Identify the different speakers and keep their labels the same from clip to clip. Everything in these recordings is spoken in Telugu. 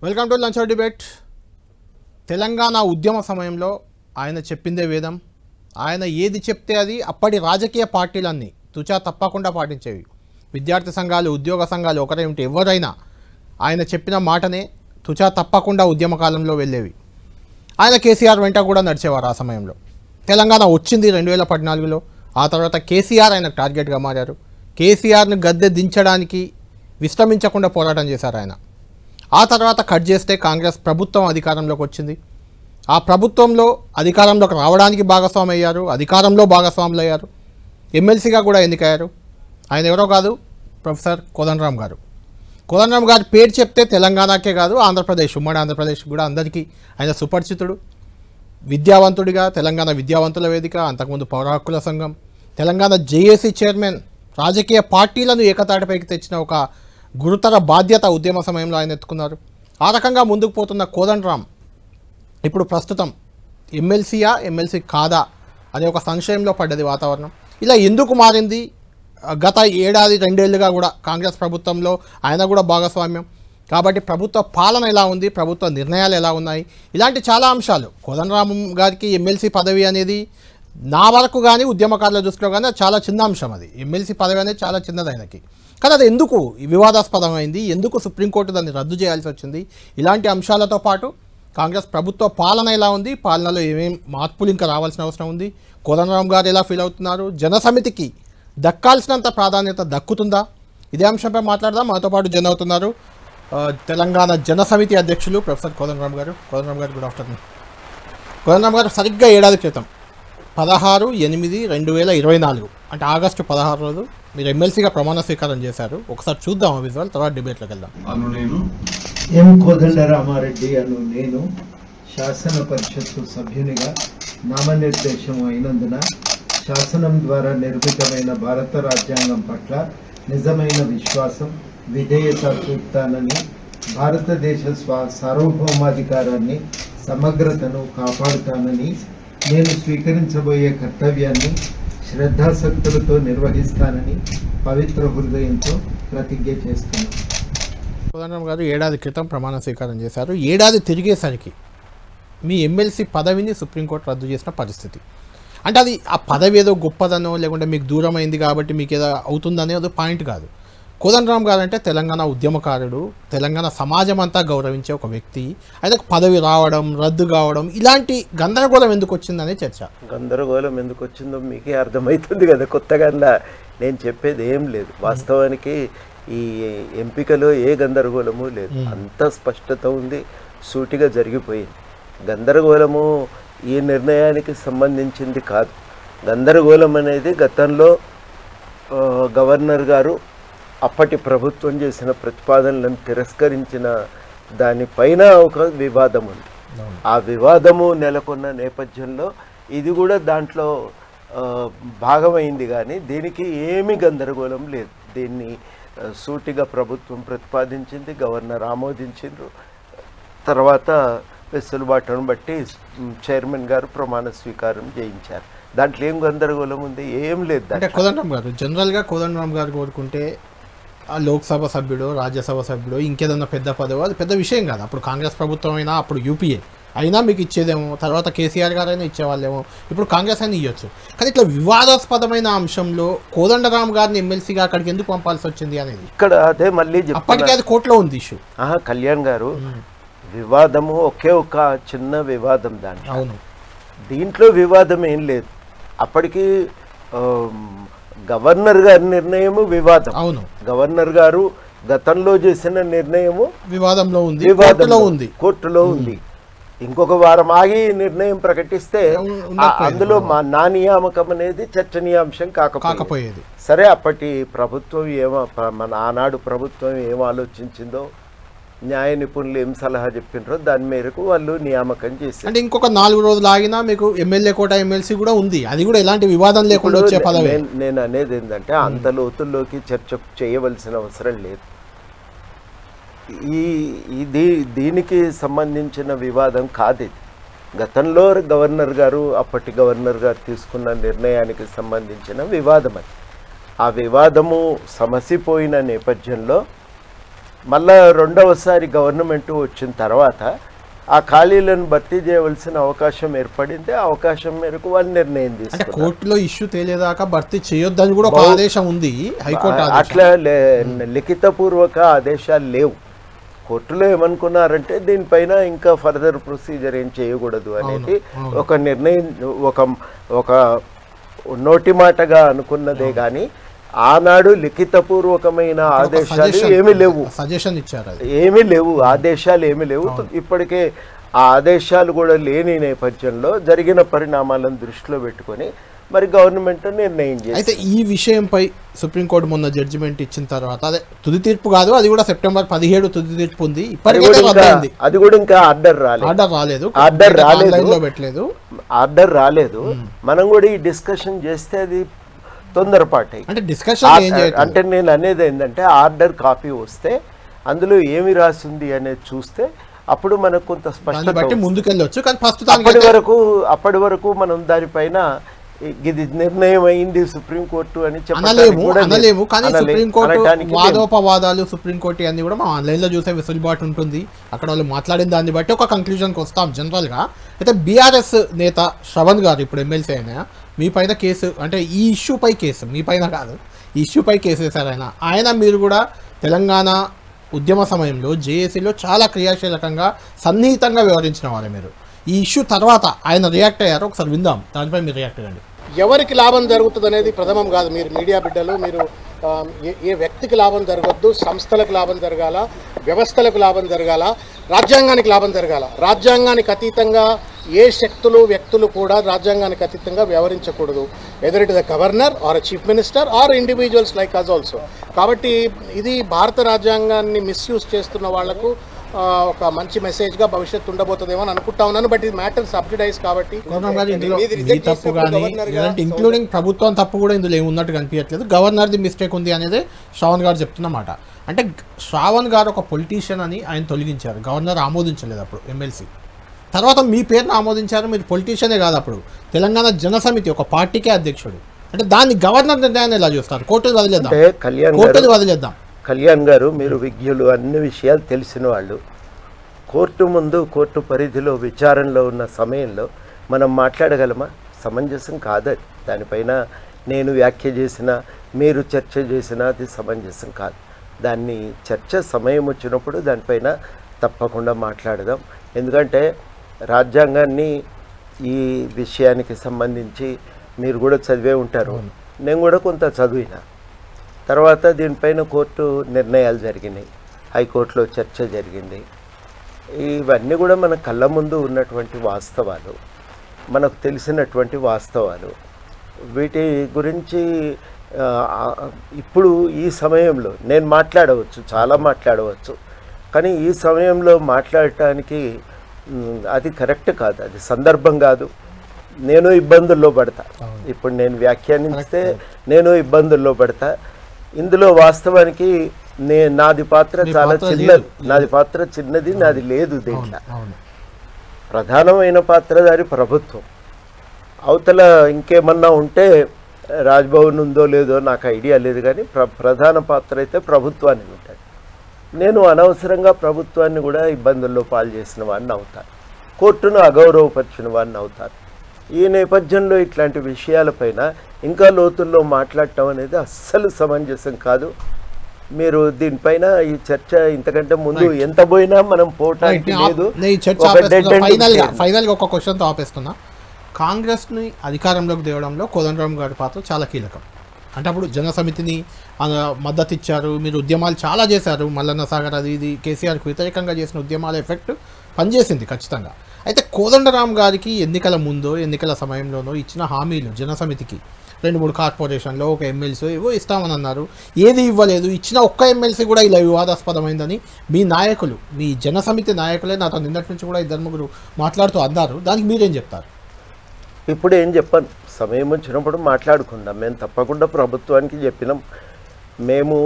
Speaker 1: Welcome to lunch hour debate. Telangana ఉద్యమ సమయంలో ఆయన చెప్పిందే వేదం. ఆయన ఏది చెప్తే అది అప్పటి రాజకీయ పార్టీలన్నీ తుచా తప్పకుండా పాటించేవి. విద్యార్థి సంఘాలు, ఉద్యోగ సంఘాలు ఒకరేమిటి ఎవరైనా ఆయన చెప్పిన మాటనే తుచా తప్పకుండా ఉద్యమ కాలంలో వెళ్ళేవి. ఆయన కేసీఆర్ వెంట కూడా నడిచేవారు. ఆ సమయంలో తెలంగాణ వచ్చింది 2014లో. ఆ తర్వాత కేసీఆర్ ఆయనకు టార్గెట్గా మారారు. కేసీఆర్ను గద్దె దించడానికి విశ్రమించకుండా పోరాటం చేశారు ఆయన. ఆ తర్వాత కట్ చేస్తే కాంగ్రెస్ ప్రభుత్వం అధికారంలోకి వచ్చింది. ఆ ప్రభుత్వంలో అధికారంలోకి రావడానికి భాగస్వామి అయ్యారు, అధికారంలో భాగస్వాములు అయ్యారు, ఎమ్మెల్సీగా కూడా ఎన్నికయ్యారు. ఆయన ఎవరో కాదు, ప్రొఫెసర్ కోదండరామ్ గారు. కోదండరామ్ గారి పేరు చెప్తే తెలంగాణకే కాదు, ఆంధ్రప్రదేశ్, ఉమ్మడి ఆంధ్రప్రదేశ్ కూడా అందరికీ ఆయన సుపరిచితుడు. విద్యావంతుడిగా తెలంగాణ విద్యావంతుల వేదిక, అంతకుముందు పౌర హక్కుల సంఘం, తెలంగాణ జేఏసీ చైర్మన్, రాజకీయ పార్టీలను ఏకతాటిపైకి తెచ్చిన ఒక గురుతర బాధ్యత ఉద్యమ సమయంలో ఆయన ఎత్తుకున్నారు. ఆ రకంగా ముందుకు పోతున్న కోదండరామ్ ఇప్పుడు ప్రస్తుతం ఎమ్మెల్సీయా ఎమ్మెల్సీ కాదా అనే ఒక సంశయంలో పడ్డది వాతావరణం. ఇలా ఎందుకు మారింది? గత ఏడాది 2 ఏళ్ళుగా కూడా కాంగ్రెస్ ప్రభుత్వంలో ఆయన కూడా భాగస్వామ్యం కాబట్టి ప్రభుత్వ పాలన ఎలా ఉంది, ప్రభుత్వ నిర్ణయాలు ఎలా ఉన్నాయి, ఇలాంటి చాలా అంశాలు. కోదండరామ్ గారికి ఎమ్మెల్సీ పదవి అనేది నా వరకు కానీ ఉద్యమకారుల దృష్టిలో కానీ చాలా చిన్న అంశం. అది ఎమ్మెల్సీ పదవి అనేది చాలా చిన్నది ఆయనకి. కానీ అది ఎందుకు వివాదాస్పదమైంది, ఎందుకు సుప్రీంకోర్టు దాన్ని రద్దు చేయాల్సి వచ్చింది, ఇలాంటి అంశాలతో పాటు కాంగ్రెస్ ప్రభుత్వ పాలన ఎలా ఉంది, పాలనలో ఏమేం మార్పులు ఇంకా రావాల్సిన అవసరం ఉంది, కోదండరామ్ గారు ఎలా ఫీల్ అవుతున్నారు, జనసమితికి దక్కాల్సినంత ప్రాధాన్యత దక్కుతుందా, ఇదే అంశంపై మాట్లాడదాం. మాతో పాటు జన అవుతున్నారు తెలంగాణ జనసమితి అధ్యక్షులు ప్రొఫెసర్ కోదండరామ్ గారు. కోదండరామ్ గారు గుడ్ ఆఫ్టర్నూన్. కోదండరామ్ గారు, సరిగ్గా ఏడాది క్రితం 16/8/2024 అంటే ఆగస్టు 16 రోజు మీరు ఎమ్మెల్సీగా ప్రమాణ స్వీకారం చేశారు. ఒకసారి చూద్దాం ఆ విజువల్, తర్వాత డిబేట్లోకి వెళ్దాం.
Speaker 2: నేను ఎం కోదండరామారెడ్డి నేను శాసన పరిషత్తు సభ్యునిగా నామనిర్దేశం అయినందున శాసనం ద్వారా నిర్మితమైన భారత రాజ్యాంగం పట్ల నిజమైన విశ్వాసం, విధేయత చూపుతానని, భారతదేశ సార్వభౌమాధికారాన్ని, సమగ్రతను కాపాడుతానని, నేను స్వీకరించబోయే కర్తవ్యాన్ని శ్రద్ధాశక్తులతో నిర్వహిస్తానని పవిత్ర హృదయంతో ప్రతిజ్ఞ చేస్తున్నాను.
Speaker 1: కోదండరామ్ గారు ఏడాది క్రితం ప్రమాణ స్వీకారం చేశారు. ఏడాది తిరిగేసరికి మీ ఎమ్మెల్సీ పదవిని సుప్రీంకోర్టు రద్దు చేసిన పరిస్థితి. అంటే అది ఆ పదవి ఏదో గొప్పదనో లేకుంటే మీకు దూరం అయింది కాబట్టి మీకు ఏదో అవుతుందనే అది పాయింట్ కాదు. కోదండరామ్ గారు అంటే తెలంగాణ ఉద్యమకారుడు, తెలంగాణ సమాజం అంతా గౌరవించే ఒక వ్యక్తి. ఆయనకు పదవి రావడం, రద్దు కావడం, ఇలాంటి గందరగోళం ఎందుకు వచ్చిందనే చర్చ.
Speaker 3: గందరగోళం ఎందుకు వచ్చిందో మీకే అర్థమవుతుంది కదా. కొత్తగా నేను చెప్పేది ఏం లేదు. వాస్తవానికి ఈ ఎంపికలో ఏ గందరగోళము లేదు, అంత స్పష్టత ఉంది, సూటిగా జరిగిపోయింది. గందరగోళము ఈ నిర్ణయానికి సంబంధించింది కాదు. గందరగోళం అనేది గతంలో గవర్నర్ గారు అప్పటి ప్రభుత్వం చేసిన ప్రతిపాదనలను తిరస్కరించిన దానిపైన ఒక వివాదం ఉంది. ఆ వివాదము నెలకొన్న నేపథ్యంలో ఇది కూడా దాంట్లో భాగమైంది. కానీ దీనికి ఏమీ గందరగోళం లేదు. దీన్ని సూటిగా ప్రభుత్వం ప్రతిపాదించింది, గవర్నర్ ఆమోదించారు. తర్వాత వెసులుబాటును బట్టి చైర్మన్ గారు ప్రమాణ స్వీకారం చేయించారు. దాంట్లో ఏం గందరగోళం ఉంది? ఏం లేదు.
Speaker 1: అంటే కోదండరామ్ గారు జనరల్గా కోదండరామ్ గారు కోరుకుంటే ఆ లోక్సభ సభ్యుడు, రాజ్యసభ సభ్యుడు, ఇంకేదన్నా పెద్ద పదవి అది పెద్ద విషయం కాదు. అప్పుడు కాంగ్రెస్ ప్రభుత్వం అయినా, అప్పుడు యూపీఏ అయినా మీకు ఇచ్చేదేమో, తర్వాత కేసీఆర్ గారు అయినా ఇచ్చేవాళ్ళేమో, ఇప్పుడు కాంగ్రెస్ అయినా ఇవ్వచ్చు. కానీ ఇట్లా వివాదాస్పదమైన అంశంలో కోదండరామ్ గారిని ఎమ్మెల్సీగా అక్కడికి ఎందుకు పంపాల్సి వచ్చింది అనేది
Speaker 3: ఇక్కడ అదే మళ్ళీ
Speaker 1: అప్పటికే అది కోర్టులో ఉంది ఇష్యూ.
Speaker 3: కళ్యాణ్ గారు, వివాదము ఒకే ఒక చిన్న వివాదం దాంట్లో.
Speaker 1: అవును,
Speaker 3: దీంట్లో వివాదం ఏం లేదు. అప్పటికి గవర్నర్ గారి నిర్ణయము వివాదం.
Speaker 1: అవును,
Speaker 3: గవర్నర్ గారు గతంలో చేసిన నిర్ణయము
Speaker 1: వివాదంలో ఉంది,
Speaker 3: కోర్టులో ఉంది. ఇంకొక వారం ఆగి నిర్ణయం ప్రకటిస్తే అందులో నా నియామకం అనేది చర్చనీయాంశం కాకపోయేది. సరే, అప్పటి ప్రభుత్వం మన ఆనాడు ప్రభుత్వం ఏం ఆలోచించిందో, న్యాయ నిపుణులు ఏం సలహా చెప్పినారో దాని మేరకు వాళ్ళు నియామకం చేశారు.
Speaker 1: అంటే ఇంకొక 4 రోజులు ఆగినా మీకు ఎమ్మెల్యే కోట, ఎమ్మెల్సీ కూడా ఉంది. అది కూడా ఎలాంటి వివాదం లేకుండా వచ్చే పదవి.
Speaker 3: నేను అనేది ఏంటంటే అంత లోతుల్లోకి చర్చ చేయవలసిన అవసరం లేదు. దీనికి సంబంధించిన వివాదం కాదు ఇది. గతంలో గవర్నర్ గారు, అప్పటి గవర్నర్ గారు తీసుకున్న నిర్ణయానికి సంబంధించిన వివాదం అది. ఆ వివాదము సమసిపోయిన నేపథ్యంలో మళ్ళా రెండవసారి గవర్నమెంట్ వచ్చిన తర్వాత ఆ ఖాళీలను భర్తీ చేయవలసిన అవకాశం ఏర్పడింది. ఆ అవకాశం మేరకు వాళ్ళు నిర్ణయం
Speaker 1: అంటే
Speaker 3: తీసుకున్నారు.
Speaker 1: కోర్టులో ఇష్యూ తేలేదాకా భర్తీ చేయొద్దని కూడా ఒక ఆదేశం ఉంది, హైకోర్టు ఆదేశం.
Speaker 3: అట్లా లిఖితపూర్వక ఆదేశాలు లేవు. కోర్టులో ఏమనుకున్నారంటే దీనిపైన ఇంకా ఫర్దర్ ప్రొసీజర్ ఏం చేయకూడదు అనేది ఒక నిర్ణయం, ఒక నోటి మాటగా అనుకున్నదే కానీ ఆనాడు లిఖితపూర్వకమైన ఆదేశాలు ఏమీ లేవు,
Speaker 1: సజెషన్ ఇచ్చారు,
Speaker 3: ఏమీ లేవు, ఆదేశాలు ఏమీ లేవు. ఇప్పటికే ఆ ఆదేశాలు కూడా లేని నేపథ్యంలో జరిగిన పరిణామాలను దృష్టిలో పెట్టుకొని మరి గవర్నమెంట్ నిర్ణయం చేసింది.
Speaker 1: అయితే ఈ విషయంపై సుప్రీంకోర్టు మొన్న జడ్జిమెంట్ ఇచ్చిన తర్వాత, అదే తుది తీర్పు కాదు, అది కూడా సెప్టెంబర్ 17 తుది తీర్పు ఉంది.
Speaker 3: అది కూడా ఇంకా ఆర్డర్ రాలేదు. మనం కూడా ఈ డిస్కషన్ చేస్తే అది తొందరపాటు.
Speaker 1: అంటే డిస్కషన్
Speaker 3: అంటే నేను అనేది ఏంటంటే ఆర్డర్ కాపీ వస్తే అందులో ఏమి రాసింది అనేది చూస్తే అప్పుడు మనకు కొంత స్పష్టత
Speaker 1: ముందుకెళ్ళొచ్చు. కానీ
Speaker 3: అప్పటి వరకు మనం దానిపైన ఇది నిర్ణయం అయింది సుప్రీంకోర్టు అని
Speaker 1: అనలేము. కానీ సుప్రీంకోర్టు వాదోపవాదాలు, సుప్రీంకోర్టు అన్ని కూడా మనం ఆన్లైన్లో చూసే వెసులుబాటు ఉంటుంది. అక్కడ వాళ్ళు మాట్లాడిన దాన్ని బట్టి ఒక కంక్లూజన్కి వస్తాం జనరల్గా. అయితే బీఆర్ఎస్ నేత శ్రవణ్ గారు ఇప్పుడు ఎమ్మెల్సీ అయినా మీ పైన కేసు, అంటే ఈ ఇష్యూపై కేసు, మీ పైన కాదు, ఈ ఇష్యూపై కేసు వేశారు ఆయన. మీరు కూడా తెలంగాణ ఉద్యమ సమయంలో జేఏసీలో చాలా క్రియాశీలకంగా సన్నిహితంగా వ్యవహరించిన వారే. మీరు ఈ ఇష్యూ తర్వాత ఆయన రియాక్ట్ అయ్యారు, ఒకసారి విందాం, దానిపై మీరు రియాక్ట్ అవ్వండి.
Speaker 4: ఎవరికి లాభం జరుగుతుంది అనేది ప్రథమం కాదు. మీరు మీడియా బిడ్డలు, మీరు ఏ వ్యక్తికి లాభం జరగద్దు, సంస్థలకు లాభం జరగాల, వ్యవస్థలకు లాభం జరగాల, రాజ్యాంగానికి లాభం జరగాల. రాజ్యాంగానికి అతీతంగా ఏ శక్తులు వ్యక్తులు కూడా రాజ్యాంగానికి అతీతంగా వ్యవహరించకూడదు. Either it the governor or chief minister or individuals like us also. కాబట్టి ఇది భారత రాజ్యాంగాన్ని మిస్యూజ్ చేస్తున్న వాళ్లకు ఒక మంచి మెసేజ్గా భవిష్యత్తు ఉండబోతుందేమో అని అనుకుంటా ఉన్నాను. బట్ ఇది మ్యాటర్ సబ్సిడైజ్ కాబట్టి
Speaker 1: ఇంక్లూడింగ్ ప్రభుత్వం తప్పు కూడా ఇందులో ఏమున్నట్టు కనిపించట్లేదు. గవర్నర్ది మిస్టేక్ ఉంది అనేది శ్రావణ్ గారు చెప్తున్నమాట. అంటే శ్రావణ్ గారు ఒక పొలిటీషియన్ అని ఆయన తొలగించారు, గవర్నర్ ఆమోదించలేదు అప్పుడు ఎమ్మెల్సీ. తర్వాత మీ పేరును ఆమోదించారు, మీరు పొలిటీషియనే కాదు, అప్పుడు తెలంగాణ జనసమితి ఒక పార్టీకే అధ్యక్షుడు. అంటే దాన్ని గవర్నర్ నిర్ణయాన్ని ఎలా చూస్తారు? కోర్టులు వదిలేద్దాం.
Speaker 3: కళ్యాణ్ గారు, మీరు విజ్ఞులు, అన్ని విషయాలు తెలిసిన వాళ్ళు. కోర్టు ముందు, కోర్టు పరిధిలో విచారణలో ఉన్న సమయంలో మనం మాట్లాడగలమా? సమంజసం కాదది. దానిపైన నేను వ్యాఖ్య చేసినా, మీరు చర్చ చేసినా అది సమంజసం కాదు. దాన్ని చర్చ సమయం వచ్చినప్పుడు దానిపైన తప్పకుండా మాట్లాడదాం. ఎందుకంటే రాజ్యాంగాన్ని ఈ విషయానికి సంబంధించి మీరు కూడా చదివే ఉంటారు, నేను కూడా కొంత చదివిన. తర్వాత దీనిపైన కోర్టు నిర్ణయాలు జరిగినాయి, హైకోర్టులో చర్చ జరిగింది. ఇవన్నీ కూడా మన కళ్ళ ముందు ఉన్నటువంటి వాస్తవాలు, మనకు తెలిసినటువంటి వాస్తవాలు. వీటి గురించి ఇప్పుడు ఈ సమయంలో నేను మాట్లాడవచ్చు, చాలా మాట్లాడవచ్చు, కానీ ఈ సమయంలో మాట్లాడటానికి అది కరెక్ట్ కాదు, అది సందర్భం కాదు. నేను ఇబ్బందుల్లో పడతా, ఇప్పుడు నేను వ్యాఖ్యానిస్తే నేను ఇబ్బందుల్లో పడతా. ఇందులో వాస్తవానికి నాది పాత్ర చాలా చిన్నది, నాది లేదు. దీంట్లో ప్రధానమైన పాత్రధారి ప్రభుత్వం. అవతల ఇంకేమన్నా ఉంటే రాజ్భవన్ ఉందో లేదో నాకు ఐడియా లేదు, కానీ ప్రధాన పాత్ర అయితే ప్రభుత్వానికి ఉంటుంది. నేను అనవసరంగా ప్రభుత్వాన్ని కూడా ఇబ్బందుల్లో పాలు చేసిన వాడిని అవుతాను, కోర్టును అగౌరవపరిచిన వాడిని అవుతాను. ఈ నేపథ్యంలో ఇట్లాంటి విషయాలపైన ఇంకా లోతుల్లో మాట్లాడటం అనేది అస్సలు సమంజసం కాదు. మీరు దీనిపైన ఈ చర్చ ఇంతకంటే ముందు ఎంత పోయినా మనం పోవటానికి లేదు.
Speaker 1: ఫైనల్గా ఒక క్వశ్చన్తో ఆపేస్తున్నా. కాంగ్రెస్ని అధికారంలోకి తేవడంలో కోదండరామ్ గారి పాత్ర చాలా కీలకం. అంటే అప్పుడు జనసమితిని మద్దతు ఇచ్చారు, మీరు ఉద్యమాలు చాలా చేశారు, మల్లన్న సాగర్ అది ఇది కేసీఆర్కి వ్యతిరేకంగా చేసిన ఉద్యమాల ఎఫెక్ట్ పనిచేసింది ఖచ్చితంగా. అయితే కోదండరామ్ గారికి ఎన్నికల ముందో ఎన్నికల సమయంలోనో ఇచ్చిన హామీలు, జనసమితికి 2-3 కార్పొరేషన్లో ఒక ఎమ్మెల్సీ ఏవో ఇస్తామని అన్నారు, ఏది ఇవ్వలేదు. ఇచ్చిన ఒక్క ఎమ్మెల్సీ కూడా ఇలా వివాదాస్పదమైందని మీ నాయకులు, మీ జనసమితి నాయకులే నాతో నిన్నటి నుంచి కూడా 2-3 మాట్లాడుతూ అన్నారు. దానికి మీరేం చెప్తారు?
Speaker 3: ఇప్పుడు ఏం చెప్పాను, సమయం వచ్చినప్పుడు మాట్లాడుకుందాం. మేము తప్పకుండా ప్రభుత్వానికి చెప్పినాం. మేము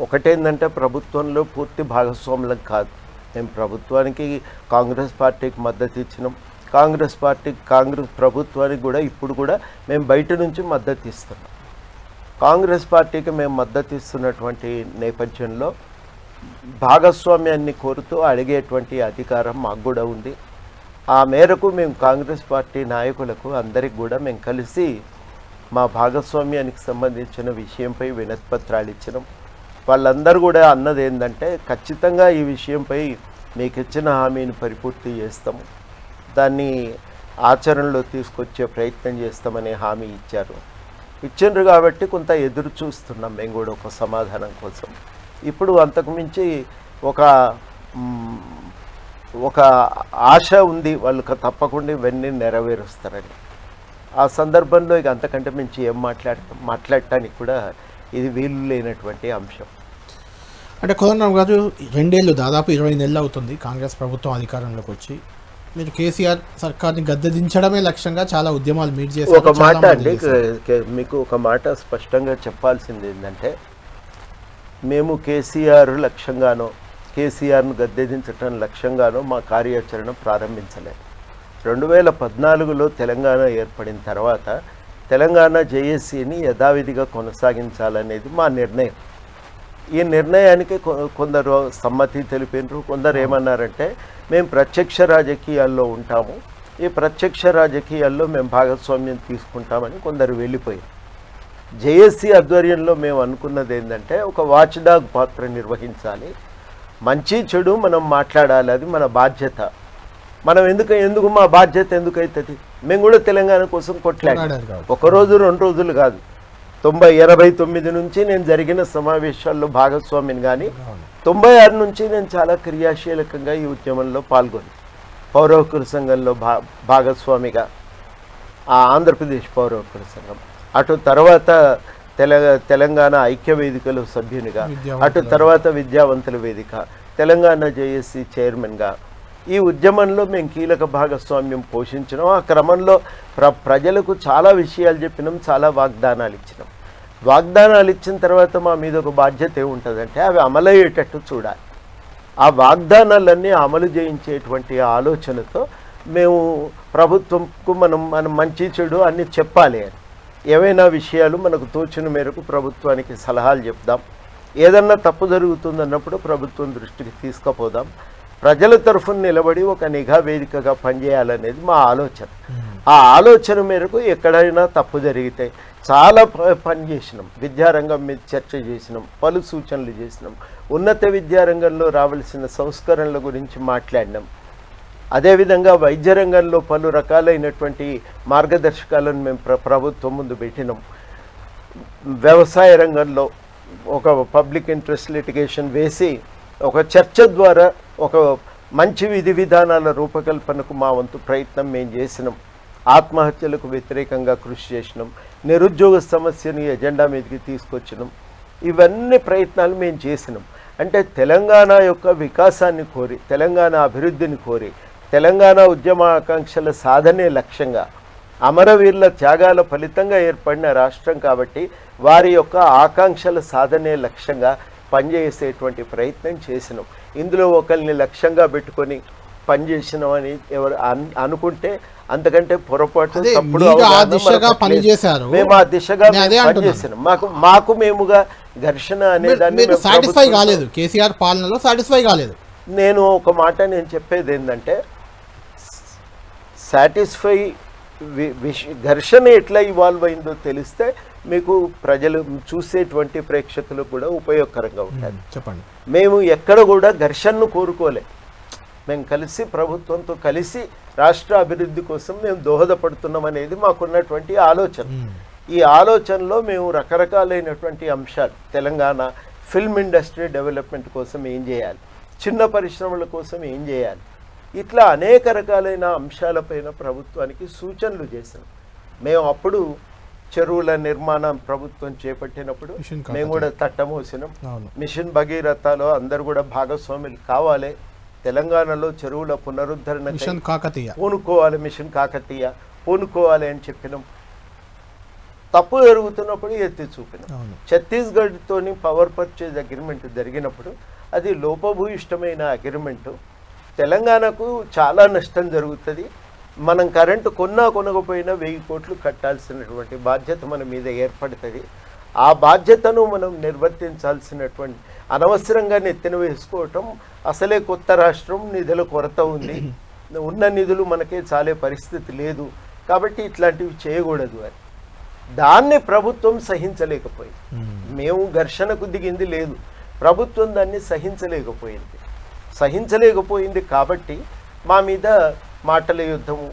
Speaker 3: ఒకటేందంటే ప్రభుత్వంలో పూర్తి భాగస్వాములం కాదు. మేము ప్రభుత్వానికి, కాంగ్రెస్ పార్టీకి మద్దతు ఇచ్చినాం. కాంగ్రెస్ ప్రభుత్వానికి కూడా ఇప్పుడు కూడా మేము బయట నుంచి మద్దతు ఇస్తున్నాం. కాంగ్రెస్ పార్టీకి మేము మద్దతు ఇస్తున్నటువంటి నేపథ్యంలో భాగస్వామ్యాన్ని కోరుతూ అడిగేటువంటి అధికారం మాకు కూడా ఉంది. ఆ మేరకు మేము కాంగ్రెస్ పార్టీ నాయకులకు అందరికి కూడా మేము కలిసి మా భాగస్వామ్యానికి సంబంధించిన విషయంపై వినతి పత్రాలు ఇచ్చినాం. వాళ్ళందరూ కూడా అన్నది ఏంటంటే ఖచ్చితంగా ఈ విషయంపై మీకు ఇచ్చిన హామీని పరిపూర్తి చేస్తాము, దాన్ని ఆచరణలో తీసుకొచ్చే ప్రయత్నం చేస్తామనే హామీ ఇచ్చారు కాబట్టి కొంత ఎదురు చూస్తున్నాం మేము కూడా ఒక సమాధానం కోసం. ఇప్పుడు అంతకుమించి ఒక ఆశ ఉంది, వాళ్ళు తప్పకుండా ఇవన్నీ నెరవేరుస్తారని. ఆ సందర్భంలో ఇక అంతకంటే మించి ఏం మాట్లాడటానికి కూడా ఇది వీలు లేనటువంటి అంశం.
Speaker 1: అంటే కోదండరామ్ గారు, 2 ఏళ్ళు దాదాపు 20 నెలలు అవుతుంది కాంగ్రెస్ ప్రభుత్వం అధికారంలోకి వచ్చి. మీరు కేసీఆర్ సర్కార్ని గద్దెదించడమే లక్ష్యంగా చాలా ఉద్యమాలు మీరు చేశారు.
Speaker 3: ఒక మాట అండి, మీకు ఒక మాట స్పష్టంగా చెప్పాల్సింది ఏంటంటే, మేము కేసీఆర్ లక్ష్యంగానో కేసీఆర్ను గద్దెదించడం లక్ష్యంగానో మా కార్యాచరణ ప్రారంభించలేదు. 2014లో తెలంగాణ ఏర్పడిన తర్వాత తెలంగాణ జేఏసీని యథావిధిగా కొనసాగించాలనేది మా నిర్ణయం. ఈ నిర్ణయానికి కొందరు సమ్మతి తెలిపినారు, కొందరు ఏమన్నారంటే మేము ప్రత్యక్ష రాజకీయాల్లో ఉంటాము, ఈ ప్రత్యక్ష రాజకీయాల్లో మేము భాగస్వామ్యం తీసుకుంటామని కొందరు వెళ్ళిపోయారు. జేఏసీ ఆధ్వర్యంలో మేము అనుకున్నది ఏంటంటే ఒక వాచ్ డాగ్ పాత్ర నిర్వహించాలి, మంచి చెడు మనం మాట్లాడాలి, అది మన బాధ్యత. మనం ఎందుకు మా బాధ్యత ఎందుకు అవుతుంది? మేము కూడా తెలంగాణ కోసం కొట్లాడాం, 1 రోజు 2 రోజులు కాదు. 89 నుంచి నేను జరిగిన సమావేశాల్లో భాగస్వామిని, కానీ 96 నుంచి నేను చాలా క్రియాశీలకంగా ఈ ఉద్యమంలో పాల్గొని పౌర హక్కుల సంఘంలో భాగస్వామిగా, ఆంధ్రప్రదేశ్ పౌర హక్కుల సంఘం, అటు తర్వాత తెలంగాణ ఐక్య వేదికలో సభ్యునిగా, అటు తర్వాత విద్యావంతుల వేదిక, తెలంగాణ జేఏసీ చైర్మన్గా ఈ ఉద్యమంలో మేము కీలక భాగస్వామ్యం పోషించినాం. ఆ క్రమంలో ప్రజలకు చాలా విషయాలు చెప్పినాం, చాలా వాగ్దానాలు ఇచ్చినాం. వాగ్దానాలు ఇచ్చిన తర్వాత మా మీద ఒక బాధ్యత ఏముంటుందంటే అవి అమలయ్యేటట్టు చూడాలి. ఆ వాగ్దానాలన్నీ అమలు చేయించేటువంటి ఆలోచనతో మేము ప్రభుత్వంకు మనం మంచి చెడు అన్నీ చెప్పాలి అని, ఏవైనా విషయాలు మనకు తోచిన మేరకు ప్రభుత్వానికి సలహాలు చెప్దాం, ఏదన్నా తప్పు జరుగుతుందన్నప్పుడు ప్రభుత్వం దృష్టికి తీసుకుపోదాం, ప్రజల తరఫున నిలబడి ఒక నిఘా వేదికగా పనిచేయాలనేది మా ఆలోచన. ఆ ఆలోచన మేరకు ఎక్కడైనా తప్పు జరిగితే చాలా పని చేసినాం. విద్యారంగం మీద చర్చ చేసినాం, పలు సూచనలు చేసినాం, ఉన్నత విద్యారంగంలో రావాల్సిన సంస్కరణల గురించి మాట్లాడినాం. అదేవిధంగా వైద్య రంగంలో పలు రకాలైనటువంటి మార్గదర్శకాలను మేము ప్రభుత్వం ముందు పెట్టినాం. వ్యవసాయ రంగంలో ఒక పబ్లిక్ ఇంట్రెస్ట్ లిటిగేషన్ వేసి ఒక చర్చ ద్వారా ఒక మంచి విధి విధానాల రూపకల్పనకు మా వంతు ప్రయత్నం మేము చేసినాం. ఆత్మహత్యలకు వ్యతిరేకంగా కృషి చేసినాం, నిరుద్యోగ సమస్యని ఎజెండా మీదకి తీసుకొచ్చినాం. ఇవన్నీ ప్రయత్నాలు మేము చేసినాం. అంటే తెలంగాణ యొక్క వికాసాన్ని కోరి, తెలంగాణ అభివృద్ధిని కోరి, తెలంగాణ ఉద్యమ ఆకాంక్షల సాధనే లక్ష్యంగా, అమరవీరుల త్యాగాల ఫలితంగా ఏర్పడిన రాష్ట్రం కాబట్టి వారి యొక్క ఆకాంక్షల సాధనే లక్ష్యంగా పనిచేసేటువంటి ప్రయత్నం చేసినాం. ఇందులో ఒకరిని లక్ష్యంగా పెట్టుకొని పనిచేసినామని ఎవరు అనుకుంటే అంతకంటే పొరపాటు, తప్పుడు
Speaker 1: మేము ఆ దిశగా
Speaker 3: పనిచేసినాం. మాకు మేముగా ఘర్షణ అనేదాన్ని
Speaker 1: సాటిస్ఫై కాలేదు, కేసీఆర్ పాలనలో సాటిస్ఫై కాలేదు.
Speaker 3: నేను ఒక మాట నేను చెప్పేది ఏంటంటే, సాటిస్ఫై ఘర్షణ ఎట్లా ఇవాల్వ్ అయిందో తెలిస్తే మీకు ప్రజలు చూసేటువంటి ప్రేక్షకులకు కూడా ఉపయోగకరంగా ఉంటుంది.
Speaker 1: చెప్పండి.
Speaker 3: మేము ఎక్కడ కూడా ఘర్షణను కోరుకోలే, మేము కలిసి ప్రభుత్వంతో కలిసి రాష్ట్ర అభివృద్ధి కోసం మేము దోహదపడుతున్నాం అనేది మాకున్నటువంటి ఆలోచన. ఈ ఆలోచనలో మేము రకరకాలైనటువంటి అంశాలు, తెలంగాణ ఫిల్మ్ ఇండస్ట్రీ డెవలప్మెంట్ కోసం ఏం చేయాలి, చిన్న పరిశ్రమల కోసం ఏం చేయాలి, ఇట్లా అనేక రకాలైన అంశాలపైన ప్రభుత్వానికి సూచనలు చేశాం. మేము అప్పుడు చెరువుల నిర్మాణం ప్రభుత్వం చేపట్టినప్పుడు మేము కూడా తట్టమోసినాం. మిషన్ భగీరథలో అందరు కూడా భాగస్వాములు కావాలి, తెలంగాణలో చెరువుల పునరుద్ధరణ పూనుకోవాలి, మిషన్ కాకతీయ పూనుకోవాలి అని చెప్పినాం. తప్పు జరుగుతున్నప్పుడు ఎత్తి చూపినాం. ఛత్తీస్గఢ్తోని పవర్ పర్చేజ్ అగ్రిమెంట్ జరిగినప్పుడు అది లోపభూయిష్టమైన అగ్రిమెంటు, తెలంగాణకు చాలా నష్టం జరుగుతుంది, మనం కరెంటు కొనకపోయినా 1000 కోట్లు కట్టాల్సినటువంటి బాధ్యత మన మీద ఏర్పడుతుంది. ఆ బాధ్యతను మనం నిర్వర్తించాల్సినటువంటి అనవసరంగా నెత్తిన వేసుకోవటం, అసలే కొత్త రాష్ట్రం, నిధుల కొరత ఉంది, ఉన్న నిధులు మనకే చాలే పరిస్థితి లేదు, కాబట్టి ఇట్లాంటివి చేయకూడదు అని దాన్ని ప్రభుత్వం సహించలేకపోయింది. మేము ఘర్షణకు దిగింది లేదు, ప్రభుత్వం దాన్ని సహించలేకపోయింది కాబట్టి మా మీద మాటల యుద్ధము,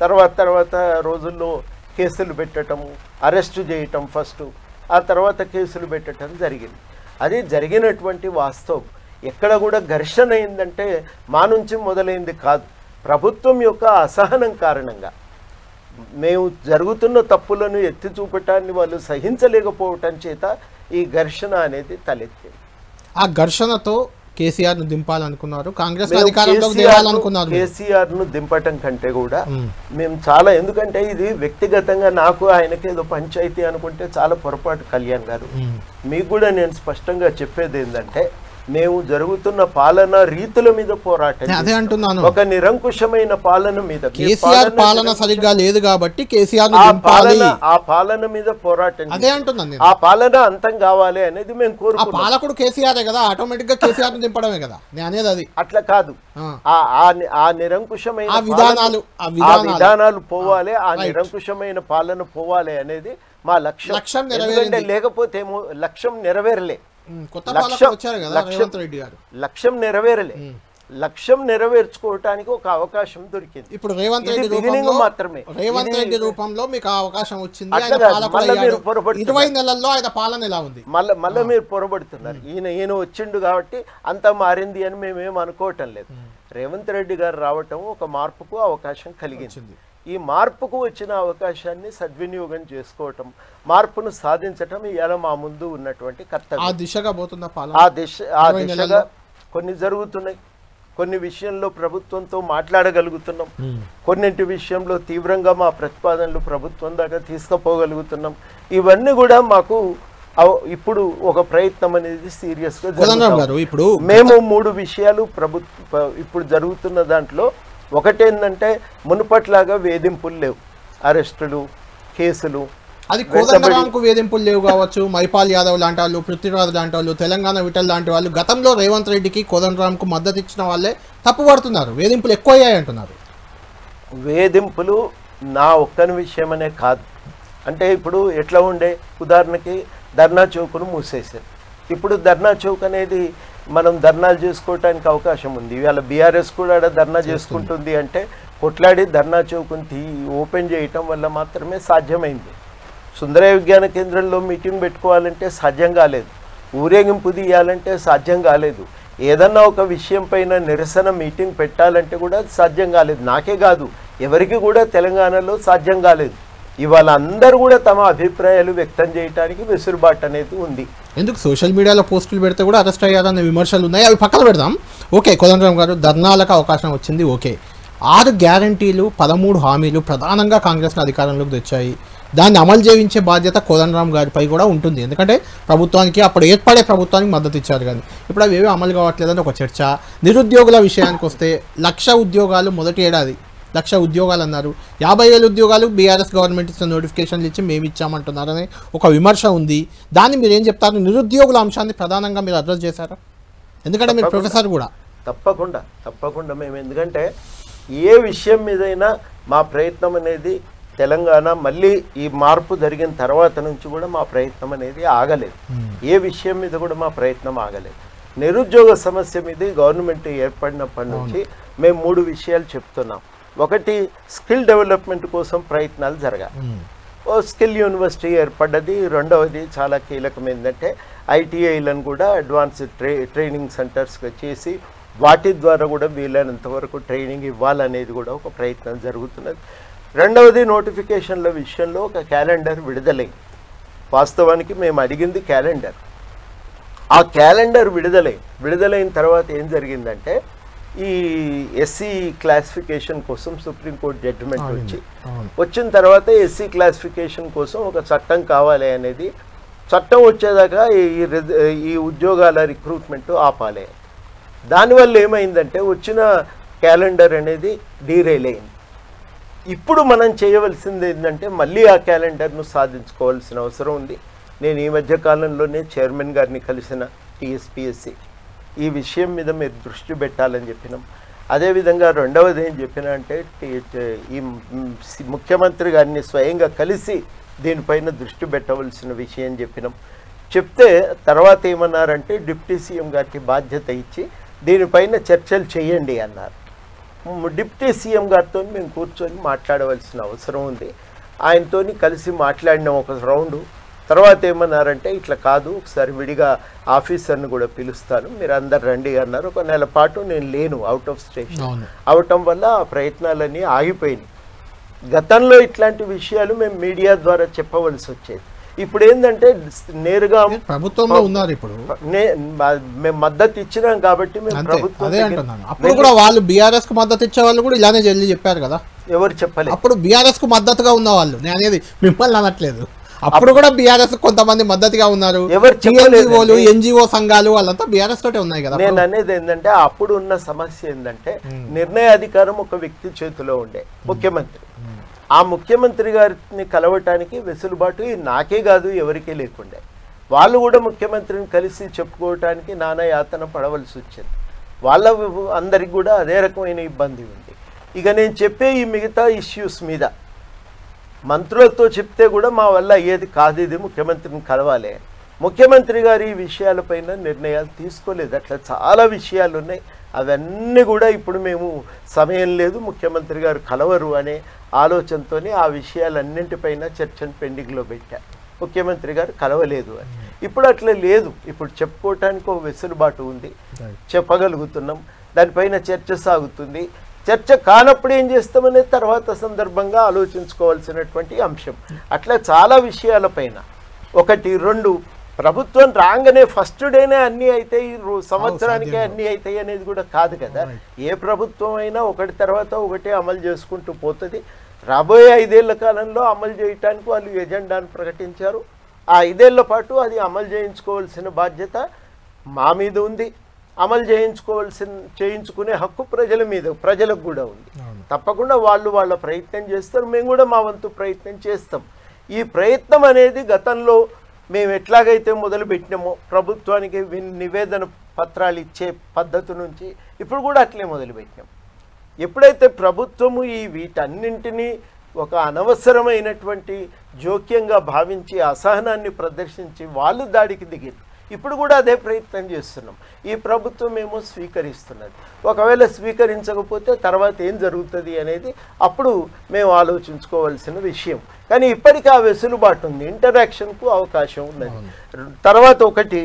Speaker 3: తర్వాత రోజుల్లో కేసులు పెట్టటము, అరెస్టు చేయటం ఫస్ట్, ఆ తర్వాత కేసులు పెట్టడం జరిగింది. అది జరిగినటువంటి వాస్తవం. ఎక్కడ కూడా ఘర్షణ అయిందంటే మా నుంచి మొదలైంది కాదు, ప్రభుత్వం యొక్క అసహనం కారణంగా మేము జరుగుతున్న తప్పులను ఎత్తి చూపటాన్ని వాళ్ళు సహించలేకపోవటం చేత ఈ ఘర్షణ అనేది తలెత్తింది.
Speaker 1: ఆ ఘర్షణతో కేసీఆర్ ను దింపాలనుకున్నారు, కాంగ్రెస్ అధికారంలోకి తేవాలనుకున్నారు.
Speaker 3: కేసీఆర్ ను దింపటం కంటే కూడా మేము చాలా, ఎందుకంటే ఇది వ్యక్తిగతంగా నాకు ఆయనకి ఏదో పంచాయతీ అనుకుంటే చాలా పొరపాటు. కళ్యాణ్ గారు, మీకు కూడా నేను స్పష్టంగా చెప్పేది ఏంటంటే మేము జరుగుతున్న పాలన రీతుల మీద పోరాటం,
Speaker 1: అదే అంటున్నాను,
Speaker 3: ఒక నిరంకుశమైన పాలన మీద.
Speaker 1: కేసీఆర్ పాలన సరిగ్గా లేదు కాబట్టి కేసీఆర్
Speaker 3: ఆ పాలన మీద పోరాటం,
Speaker 1: అదే అంటున్నాను,
Speaker 3: ఆ పాలన అంతం కావాలి అనేది మేము కోరుకుంటున్నాం.
Speaker 1: పాలకుడు కేసీఆర్ కదా, ఆటోమేటిక్ గా కేసీఆర్ దింపడమే కదా నేను అనేది. అది
Speaker 3: అట్లా కాదు, ఆ నిరంకుశమైన విధానాలు పోవాలి, ఆ నిరంకుశమైన పాలన పోవాలి అనేది మా లక్ష్యం. ఎందుకంటే లేకపోతే లక్ష్యం నెరవేరలే, లక్ష్యం నెరవేరలే. లక్ష్యం నెరవేర్చుకోవటానికి ఒక అవకాశం దొరికింది.
Speaker 1: ఇప్పుడు రేవంత్ రెడ్డి రూపంలో మీకు అవకాశం వచ్చింది. 20 నెలల్లో ఆయన పాలన ఎలా ఉంది?
Speaker 3: మళ్ళీ మీరు పొరబడుతున్నారు. ఈయన వచ్చిండు కాబట్టి అంతా మారింది అని మేమేం అనుకోవటం లేదు. రేవంత్ రెడ్డి గారు రావటం ఒక మార్పుకు అవకాశం కలిగించింది. ఈ మార్పుకు వచ్చిన అవకాశాన్ని సద్వినియోగం చేసుకోవటం, మార్పును సాధించటం ఇవాళ మా ముందు ఉన్నటువంటి కర్తవ్యం.
Speaker 1: ఆ దిశగా పోతున్న పాలన,
Speaker 3: ఆ దిశగా కొన్ని జరుగుతున్నాయి. కొన్ని విషయంలో ప్రభుత్వంతో మాట్లాడగలుగుతున్నాం, కొన్నింటి విషయంలో తీవ్రంగా మా ప్రతిపాదనలు ప్రభుత్వం దాకా తీసుకుపోగలుగుతున్నాం. ఇవన్నీ కూడా మాకు ఇప్పుడు ఒక ప్రయత్నం అనేది సీరియస్ గా
Speaker 1: ఇప్పుడు
Speaker 3: మేము 3 విషయాలు ఇప్పుడు జరుగుతున్న దాంట్లో ఒకటేంటంటే మునుపట్లాగా వేధింపులు లేవు, అరెస్టులు, కేసులు.
Speaker 1: అది కోదండరాంకు వేధింపులు లేవు కావచ్చు, మైపాల్ యాదవ్ లాంటి వాళ్ళు, పృథ్వీరాజ్ లాంటి వాళ్ళు, తెలంగాణ విఠల్ లాంటి వాళ్ళు గతంలో రేవంత్ రెడ్డికి కోదండరాంకు మద్దతు ఇచ్చిన వాళ్ళే తప్పుపడుతున్నారు, వేధింపులు ఎక్కువ అయ్యాయి అంటున్నారు.
Speaker 3: వేధింపులు నా ఒక్కని విషయమనే కాదు. అంటే ఇప్పుడు ఎట్లా ఉండే, ఉదాహరణకి ధర్నా చౌక్ను మూసేశారు. ఇప్పుడు ధర్నా చౌక్ అనేది మనం ధర్నాలు చేసుకోవటానికి అవకాశం ఉంది. ఇవాళ బీఆర్ఎస్ కూడా ధర్నా చేసుకుంటుంది అంటే కొట్లాడి ధర్నా చౌక్ని ఓపెన్ చేయటం వల్ల మాత్రమే సాధ్యమైంది. సుందరయ్య విజ్ఞాన కేంద్రంలో మీటింగ్ పెట్టుకోవాలంటే సాధ్యం కాలేదు, ఊరేగింపు తీయాలంటే సాధ్యం కాలేదు, ఏదన్నా ఒక విషయం పైన నిరసన మీటింగ్ పెట్టాలంటే కూడా సాధ్యం కాలేదు. నాకే కాదు, ఎవరికి కూడా తెలంగాణలో సాధ్యం కాలేదు. ఇవాళ అందరూ కూడా తమ అభిప్రాయాలు వ్యక్తం చేయడానికి వెసులుబాటు అనేది ఉంది.
Speaker 1: ఎందుకు సోషల్ మీడియాలో పోస్టులు పెడితే కూడా అరెస్ట్ అయ్యారన్న విమర్శలు ఉన్నాయి, అవి పక్కన పెడదాం. ఓకే, కోదండరాం గారు, ధర్నాలకు అవకాశం వచ్చింది, ఓకే. 6 గ్యారంటీలు, 13 హామీలు ప్రధానంగా కాంగ్రెస్ను అధికారంలోకి తెచ్చాయి. దాన్ని అమలు చేయించే బాధ్యత కోదండరాం గారిపై కూడా ఉంటుంది. ఎందుకంటే ప్రభుత్వానికి, అప్పుడు ఏర్పడే ప్రభుత్వానికి మద్దతు ఇచ్చారు, కానీ ఇప్పుడు అవి ఏవీ అమలు కావట్లేదని ఒక చర్చ. నిరుద్యోగుల విషయానికి వస్తే 1,00,000 ఉద్యోగాలు మొదటి ఏడాది 1,00,000 ఉద్యోగాలు అన్నారు. 50,000 ఉద్యోగాలు బీఆర్ఎస్ గవర్నమెంట్ ఇచ్చిన నోటిఫికేషన్లు ఇచ్చి మేము ఇచ్చామంటున్నారని ఒక విమర్శ ఉంది. దాన్ని మీరు ఏం చెప్తారు? నిరుద్యోగుల అంశాన్ని ప్రధానంగా మీరు అడ్రస్ చేశారా? ఎందుకంటే మీరు ప్రొఫెసర్ కూడా.
Speaker 3: తప్పకుండా మేము, ఎందుకంటే ఏ విషయం మీదైనా మా ప్రయత్నం అనేది తెలంగాణ మళ్ళీ ఈ మార్పు జరిగిన తర్వాత నుంచి కూడా మా ప్రయత్నం అనేది ఆగలేదు. ఏ విషయం మీద కూడా మా ప్రయత్నం ఆగలేదు. నిరుద్యోగ సమస్య మీద గవర్నమెంట్ ఏర్పడినప్పటి నుంచి మేము 3 విషయాలు చెప్తున్నాం. ఒకటి, స్కిల్ డెవలప్మెంట్ కోసం ప్రయత్నాలు జరగాలి. ఓ స్కిల్ యూనివర్సిటీ ఏర్పడ్డది. రెండవది చాలా కీలకమైందంటే ఐటీఐలను కూడా అడ్వాన్స్డ్ ట్రైనింగ్ సెంటర్స్గా చేసి వాటి ద్వారా కూడా వీలైనంత వరకు ట్రైనింగ్ ఇవ్వాలనేది కూడా ఒక ప్రయత్నం జరుగుతున్నది. రెండవది, నోటిఫికేషన్ల విషయంలో ఒక క్యాలెండర్ విడుదలైంది. వాస్తవానికి మేము అడిగింది క్యాలెండర్. ఆ క్యాలెండర్ విడుదలైన తర్వాత ఏం జరిగిందంటే ఈ ఎస్సీ క్లాసిఫికేషన్ కోసం సుప్రీంకోర్టు జడ్జిమెంట్ వచ్చిన తర్వాత ఎస్సీ క్లాసిఫికేషన్ కోసం ఒక చట్టం కావాలి అనేది, చట్టం వచ్చేదాకా ఈ ఉద్యోగాల రిక్రూట్మెంట్ ఆపాలి. దానివల్ల ఏమైందంటే వచ్చిన క్యాలెండర్ అనేది డీరైల్ అయింది. ఇప్పుడు మనం చేయవలసింది ఏంటంటే మళ్ళీ ఆ క్యాలెండర్ను సాధించుకోవాల్సిన అవసరం ఉంది. నేను ఈ మధ్య కాలంలోనే చైర్మన్ గారిని కలిసిన టీఎస్పీఎస్సీ, ఈ విషయం మీద మీరు దృష్టి పెట్టాలని చెప్పినాం. అదేవిధంగా రెండవది ఏం చెప్పినా అంటే ఈ ముఖ్యమంత్రి గారిని స్వయంగా కలిసి దీనిపైన దృష్టి పెట్టవలసిన విషయం చెప్పినాం. చెప్తే తర్వాత ఏమన్నారంటే డిప్యూటీ సీఎం గారికి బాధ్యత ఇచ్చి దీనిపైన చర్చలు చేయండి అన్నారు. డిప్యూటీ సీఎం గారితో మేము కూర్చొని మాట్లాడవలసిన అవసరం ఉంది. ఆయనతో కలిసి మాట్లాడినాం ఒక రౌండు. తర్వాత ఏమన్నారంటే ఇట్లా కాదు, ఒకసారి విడిగా ఆఫీసర్ని కూడా పిలుస్తాను, మీరు అందరు రండి అన్నారు. ఒక నెల పాటు నేను లేను, అవుట్ ఆఫ్ స్టేషన్ అవటం వల్ల ఆ ప్రయత్నాలన్నీ ఆగిపోయినాయి. గతంలో ఇట్లాంటి విషయాలు మేము మీడియా ద్వారా చెప్పవలసి వచ్చేది. ఇప్పుడు ఏంటంటే నేరుగా
Speaker 1: ప్రభుత్వంలో ఉన్నారు, ఇప్పుడు
Speaker 3: మేము మద్దతు ఇచ్చినాం కాబట్టి మేము ప్రభుత్వం
Speaker 1: అప్పుడు కూడా వాళ్ళు బీఆర్ఎస్ కు మద్దతు ఇచ్చే వాళ్ళు కూడా ఇలానే జల్లి చెప్పారు కదా.
Speaker 3: ఎవరు చెప్పలేదు
Speaker 1: అప్పుడు బీఆర్ఎస్ కు మద్దతుగా ఉన్న వాళ్ళు, నేను అనేది మిమ్మల్ని అనట్లేదు, అప్పుడు కూడా బీఆర్ఎస్ కొంతమంది మద్దతుగా ఉన్నారు. ఎవరు ఎన్జిఓ సంఘాలు వాళ్ళంతా బీఆర్ఎస్ తోటే ఉన్నాయి కదా.
Speaker 3: నేను అనేది ఏంటంటే అప్పుడు ఉన్న సమస్య ఏంటంటే నిర్ణయాధికారం ఒక వ్యక్తి చేతిలో ఉండే, ముఖ్యమంత్రి. ఆ ముఖ్యమంత్రి గారిని కలవటానికి వెసులుబాటు నాకే కాదు ఎవరికీ లేకుండే. వాళ్ళు కూడా ముఖ్యమంత్రిని కలిసి చెప్పుకోవటానికి నానా యాతన పడవలసి వచ్చింది. వాళ్ళ అందరికి కూడా అదే రకమైన ఇబ్బంది ఉంది. ఇక నేను చెప్పే ఈ మిగతా ఇష్యూస్ మీద మంత్రులతో చెప్తే కూడా మా వల్ల అయ్యేది కాదు, ఇది ముఖ్యమంత్రిని కలవాలి. ముఖ్యమంత్రి గారు ఈ విషయాలపైన నిర్ణయాలు తీసుకోలేదు. అట్లా చాలా విషయాలు ఉన్నాయి. అవన్నీ కూడా ఇప్పుడు మేము సమయం లేదు, ముఖ్యమంత్రి గారు కలవరు అనే ఆలోచనతో ఆ విషయాలన్నింటిపైన చర్చను పెండింగ్లో పెట్టారు. ముఖ్యమంత్రి గారు కలవలేదు అని. ఇప్పుడు అట్లా లేదు, ఇప్పుడు చెప్పుకోవటానికి ఒక వెసులుబాటు ఉంది, చెప్పగలుగుతున్నాం, దానిపైన చర్చ సాగుతుంది. చర్చ కానప్పుడు ఏం చేస్తామనేది తర్వాత సందర్భంగా ఆలోచించుకోవాల్సినటువంటి అంశం. అట్లా చాలా విషయాలపైన ఒకటి రెండు ప్రభుత్వం రాగానే ఫస్ట్ డేనే అన్నీ అవుతాయి, సంవత్సరానికే అన్నీ అవుతాయి అనేది కూడా కాదు కదా. ఏ ప్రభుత్వం అయినా ఒకటి తర్వాత ఒకటి అమలు చేసుకుంటూ పోతుంది. రాబోయే 5 ఏళ్ల కాలంలో అమలు చేయటానికి వాళ్ళు ఎజెండాను ప్రకటించారు. ఆ 5 ఏళ్ల పాటు అది అమలు చేయించుకోవాల్సిన బాధ్యత మా మీద ఉంది. అమలు చేయించుకునే హక్కు ప్రజలకు కూడా ఉంది. తప్పకుండా వాళ్ళు వాళ్ళ ప్రయత్నం చేస్తారు, మేము కూడా మా వంతు ప్రయత్నం చేస్తాం. ఈ ప్రయత్నం అనేది గతంలో మేము ఎట్లాగైతే మొదలుపెట్టినామో ప్రభుత్వానికి నివేదన పత్రాలు ఇచ్చే పద్ధతి నుంచి ఇప్పుడు కూడా అట్లే మొదలుపెట్టినాం. ఎప్పుడైతే ప్రభుత్వము ఈ వీటన్నింటినీ ఒక అనవసరమైనటువంటి జోక్యంగా భావించి అసహనాన్ని ప్రదర్శించి వాళ్ళు దాడికి దిగారు. ఇప్పుడు కూడా అదే ప్రయత్నం చేస్తున్నాం. ఈ ప్రభుత్వం ఏమో స్వీకరిస్తున్నది. ఒకవేళ స్వీకరించకపోతే తర్వాత ఏం జరుగుతుంది అనేది అప్పుడు మేము ఆలోచించుకోవాల్సిన విషయం. కానీ ఇప్పటికీ ఆ వెసులుబాటు ఉంది, ఇంటరాక్షన్కు అవకాశం ఉన్నది. తర్వాత ఒకటి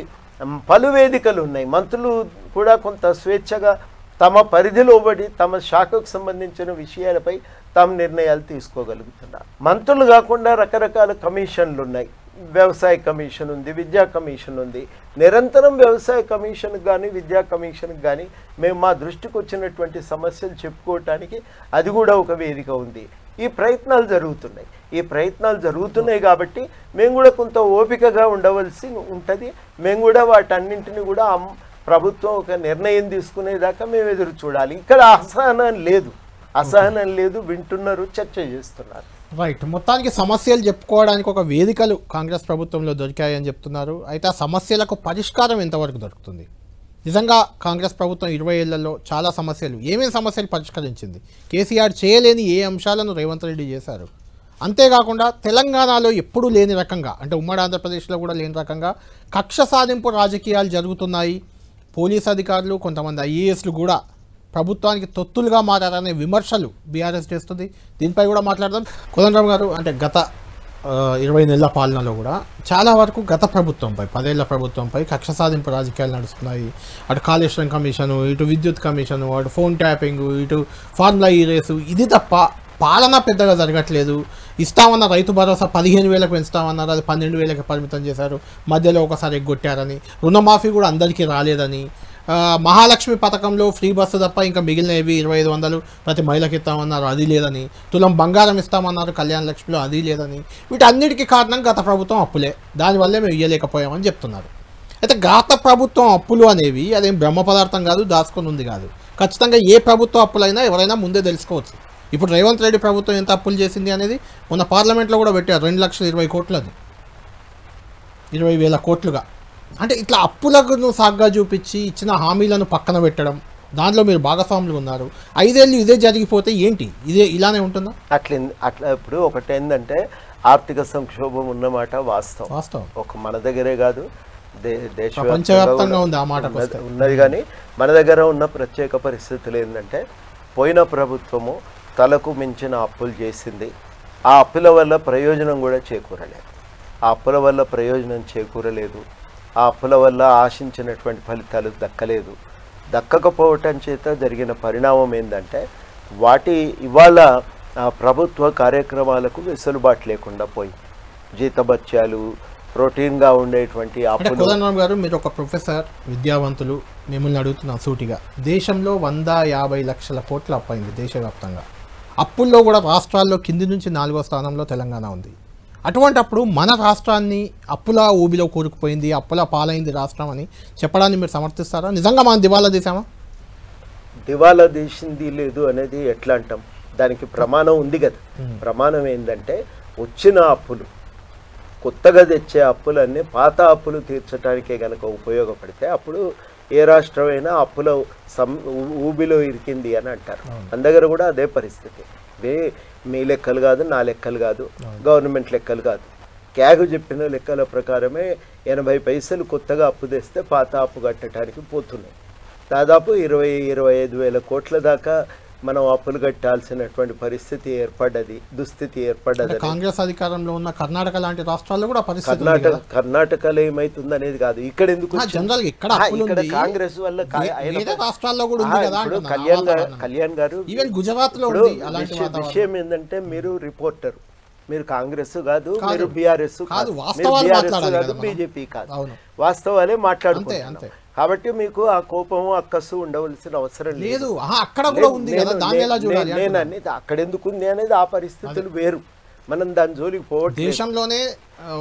Speaker 3: పలు వేదికలు ఉన్నాయి. మంత్రులు కూడా కొంత స్వేచ్ఛగా తమ పరిధిలో పడి తమ శాఖకు సంబంధించిన విషయాలపై తాము నిర్ణయాలు తీసుకోగలుగుతున్నారు. మంత్రులు కాకుండా రకరకాల కమిషన్లు ఉన్నాయి. వ్యవసాయ కమిషన్ ఉంది, విద్యా కమిషన్ ఉంది. నిరంతరం వ్యవసాయ కమిషన్కి కానీ విద్యా కమిషన్కి కానీ మేము మా దృష్టికి వచ్చినటువంటి సమస్యలు చెప్పుకోవటానికి అది కూడా ఒక వేదిక ఉంది. ఈ ప్రయత్నాలు జరుగుతున్నాయి కాబట్టి మేము కూడా కొంత ఓపికగా ఉండవలసి ఉంటుంది. మేము కూడా వాటన్నింటినీ కూడా ప్రభుత్వం ఒక నిర్ణయం తీసుకునేదాకా మేము ఎదురు చూడాలి. ఇక్కడ అసహనం లేదు, వింటున్నారు, చర్చ చేస్తున్నారు.
Speaker 1: రైట్. మొత్తానికి సమస్యలు చెప్పుకోవడానికి ఒక వేదికలు కాంగ్రెస్ ప్రభుత్వంలో దొరికాయని చెప్తున్నారు. అయితే ఆ సమస్యలకు పరిష్కారం ఎంతవరకు దొరుకుతుంది? నిజంగా కాంగ్రెస్ ప్రభుత్వం 20 ఏళ్లలో చాలా సమస్యలు, ఏమేమి సమస్యలు పరిష్కరించింది? కేసీఆర్ చేయలేని ఏ అంశాలను రేవంత్ రెడ్డి చేశారు? అంతేకాకుండా తెలంగాణలో ఎప్పుడూ లేని రకంగా, అంటే ఉమ్మడి ఆంధ్రప్రదేశ్లో కూడా లేని రకంగా కక్ష సాధింపు రాజకీయాలు జరుగుతున్నాయి. పోలీస్ అధికారులు, కొంతమంది ఐఏఎస్లు కూడా ప్రభుత్వానికి తొత్తులుగా మారారనే విమర్శలు బీఆర్ఎస్ చేస్తుంది. దీనిపై కూడా మాట్లాడదాం. కోదండరామ్ గారు, అంటే గత 20 నెలల పాలనలో కూడా చాలా వరకు గత ప్రభుత్వంపై, 10 ఏళ్ల ప్రభుత్వంపై కక్ష సాధింపు రాజకీయాలు నడుస్తున్నాయి. అటు కాళేశ్వరం కమిషను, ఇటు విద్యుత్ కమిషను, అటు ఫోన్ ట్యాపింగు, ఇటు ఫార్ములా ఈ రేసు, ఇది తప్ప పాలన పెద్దగా జరగట్లేదు. ఇస్తామన్న రైతు భరోసా 15,000 పెంచుతామన్నారు, అది 12,000 పరిమితం చేశారు. మధ్యలో ఒకసారి ఎగ్గొట్టారని, రుణమాఫీ కూడా అందరికీ రాలేదని, మహాలక్ష్మి పథకంలో ఫ్రీ బస్సు తప్ప ఇంకా మిగిలినవి 2,500 ప్రతి మహిళకి ఇస్తామన్నారు, అది లేదని, తులం బంగారం ఇస్తామన్నారు కళ్యాణ లక్ష్మిలో, అది లేదని. వీటన్నిటికీ కారణం గత ప్రభుత్వం అప్పులే, దానివల్లే మేము ఇయ్యలేకపోయామని చెప్తున్నారు. అయితే గత ప్రభుత్వం అప్పులు అనేవి అదేం బ్రహ్మ పదార్థం కాదు, దాచుకొని ఉంది కాదు. ఖచ్చితంగా ఏ ప్రభుత్వ అప్పులైనా ఎవరైనా ముందే తెలుసుకోవచ్చు. ఇప్పుడు రేవంత్ రెడ్డి ప్రభుత్వం ఎంత అప్పులు చేసింది అనేది మొన్న పార్లమెంట్లో కూడా పెట్టారు, 2,20,000 కోట్లది. 20,000 కోట్లుగా. అంటే ఇట్లా అప్పులను సాగ్గా చూపించి ఇచ్చిన హామీలను పక్కన పెట్టడం, దాంట్లో మీరు భాగస్వాములు ఉన్నారు. 5 ఏళ్ళు ఇదే జరిగిపోతే ఏంటి, ఇదే ఇలానే ఉంటుందా?
Speaker 3: అట్లా ఇప్పుడు ఒకటి ఏంటంటే ఆర్థిక సంక్షోభం ఉన్నమాట వాస్తవం. ఒక మన దగ్గరే కాదు,
Speaker 1: ప్రపంచవ్యాప్తంగా ఉంది ఆ మాట
Speaker 3: ఉన్నది. కానీ మన దగ్గర ఉన్న ప్రత్యేక పరిస్థితులు ఏంటంటే పోయిన ప్రభుత్వము తలకు మించిన అప్పులు చేసింది. ఆ అప్పుల వల్ల ప్రయోజనం కూడా చేకూరలేదు. ఆ అప్పుల వల్ల ప్రయోజనం చేకూరలేదు. ఆ అప్పుల వల్ల ఆశించినటువంటి ఫలితాలు దక్కలేదు. దక్కకపోవటం చేత జరిగిన పరిణామం ఏంటంటే ఇవాళ ప్రభుత్వ కార్యక్రమాలకు వెసులుబాటు లేకుండా పోయింది. జీతభత్యాలు, రొటీన్గా ఉండేటువంటి అప్పులు.
Speaker 1: కోదండరామ్ గారు, మీరు ఒక ప్రొఫెసర్, విద్యావంతులు, మిమ్మల్ని అడుగుతున్నాను సూటిగా. దేశంలో 150 లక్షల కోట్ల అప్పు అయింది దేశవ్యాప్తంగా. అప్పుల్లో కూడా రాష్ట్రాల్లో కింది నుంచి 4వ స్థానంలో తెలంగాణ ఉంది. అటువంటప్పుడు మన రాష్ట్రాన్ని అప్పుల ఊబిలో కూరుకుపోయింది, అప్పుల పాలైంది రాష్ట్రం అని చెప్పడాన్ని మీరు సమర్థిస్తారా? నిజంగా మనం దివాలా తీసామా?
Speaker 3: దివాలా తీసింది లేదు అనేది ఎట్లా అంటాం? దానికి ప్రమాణం ఉంది కదా. ప్రమాణం ఏంటంటే వచ్చిన అప్పులు, కొత్తగా తెచ్చే అప్పులన్నీ పాత అప్పులు తీర్చడానికే కనుక ఉపయోగపడితే అప్పుడు ఏ రాష్ట్రమైనా అప్పుల ఊబిలో ఇరికింది అని అంటారు. మన దగ్గర కూడా అదే పరిస్థితి. మీ లెక్కలు కాదు, నా లెక్కలు కాదు, గవర్నమెంట్ లెక్కలు కాదు. క్యాగు చెప్పిన లెక్కల ప్రకారమే 80 పైసలు కొత్తగా అప్పు తెస్తే పాత అప్పు కట్టడానికి పోతున్నాయి. దాదాపు 20-25 వేల కోట్ల దాకా మనం అప్పులు కట్టాల్సినటువంటి పరిస్థితి ఏర్పడ్డది, దుస్థితి ఏర్పడ్డది.
Speaker 1: కాంగ్రెస్ అధికారంలో ఉన్న కర్ణాటక లాంటి రాష్ట్రాల్లో కూడా
Speaker 3: కర్ణాటకలో ఏమైతుంది అనేది కాదు, ఇక్కడ ఎందుకు కాంగ్రెస్ వల్ల కళ్యాణ్ గారు
Speaker 1: గుజరాత్ లో
Speaker 3: విషయం ఏంటంటే, మీరు రిపోర్టర్, మీరు కాంగ్రెస్ కాదు, మీరు బీఆర్ఎస్ కాదు, బీజేపీ కాదు, వాస్తవాలే మాట్లాడుకుంటున్నారు. కాబట్టి మీకు ఆ కోపము అక్కసు ఉండవలసిన అవసరం లేదు. నేనని అక్కడ ఎందుకు ఉంది అనేది ఆ పరిస్థితులు వేరు. మనం దాని జోలికి పోవట్లేదు.
Speaker 1: దేశంలోనే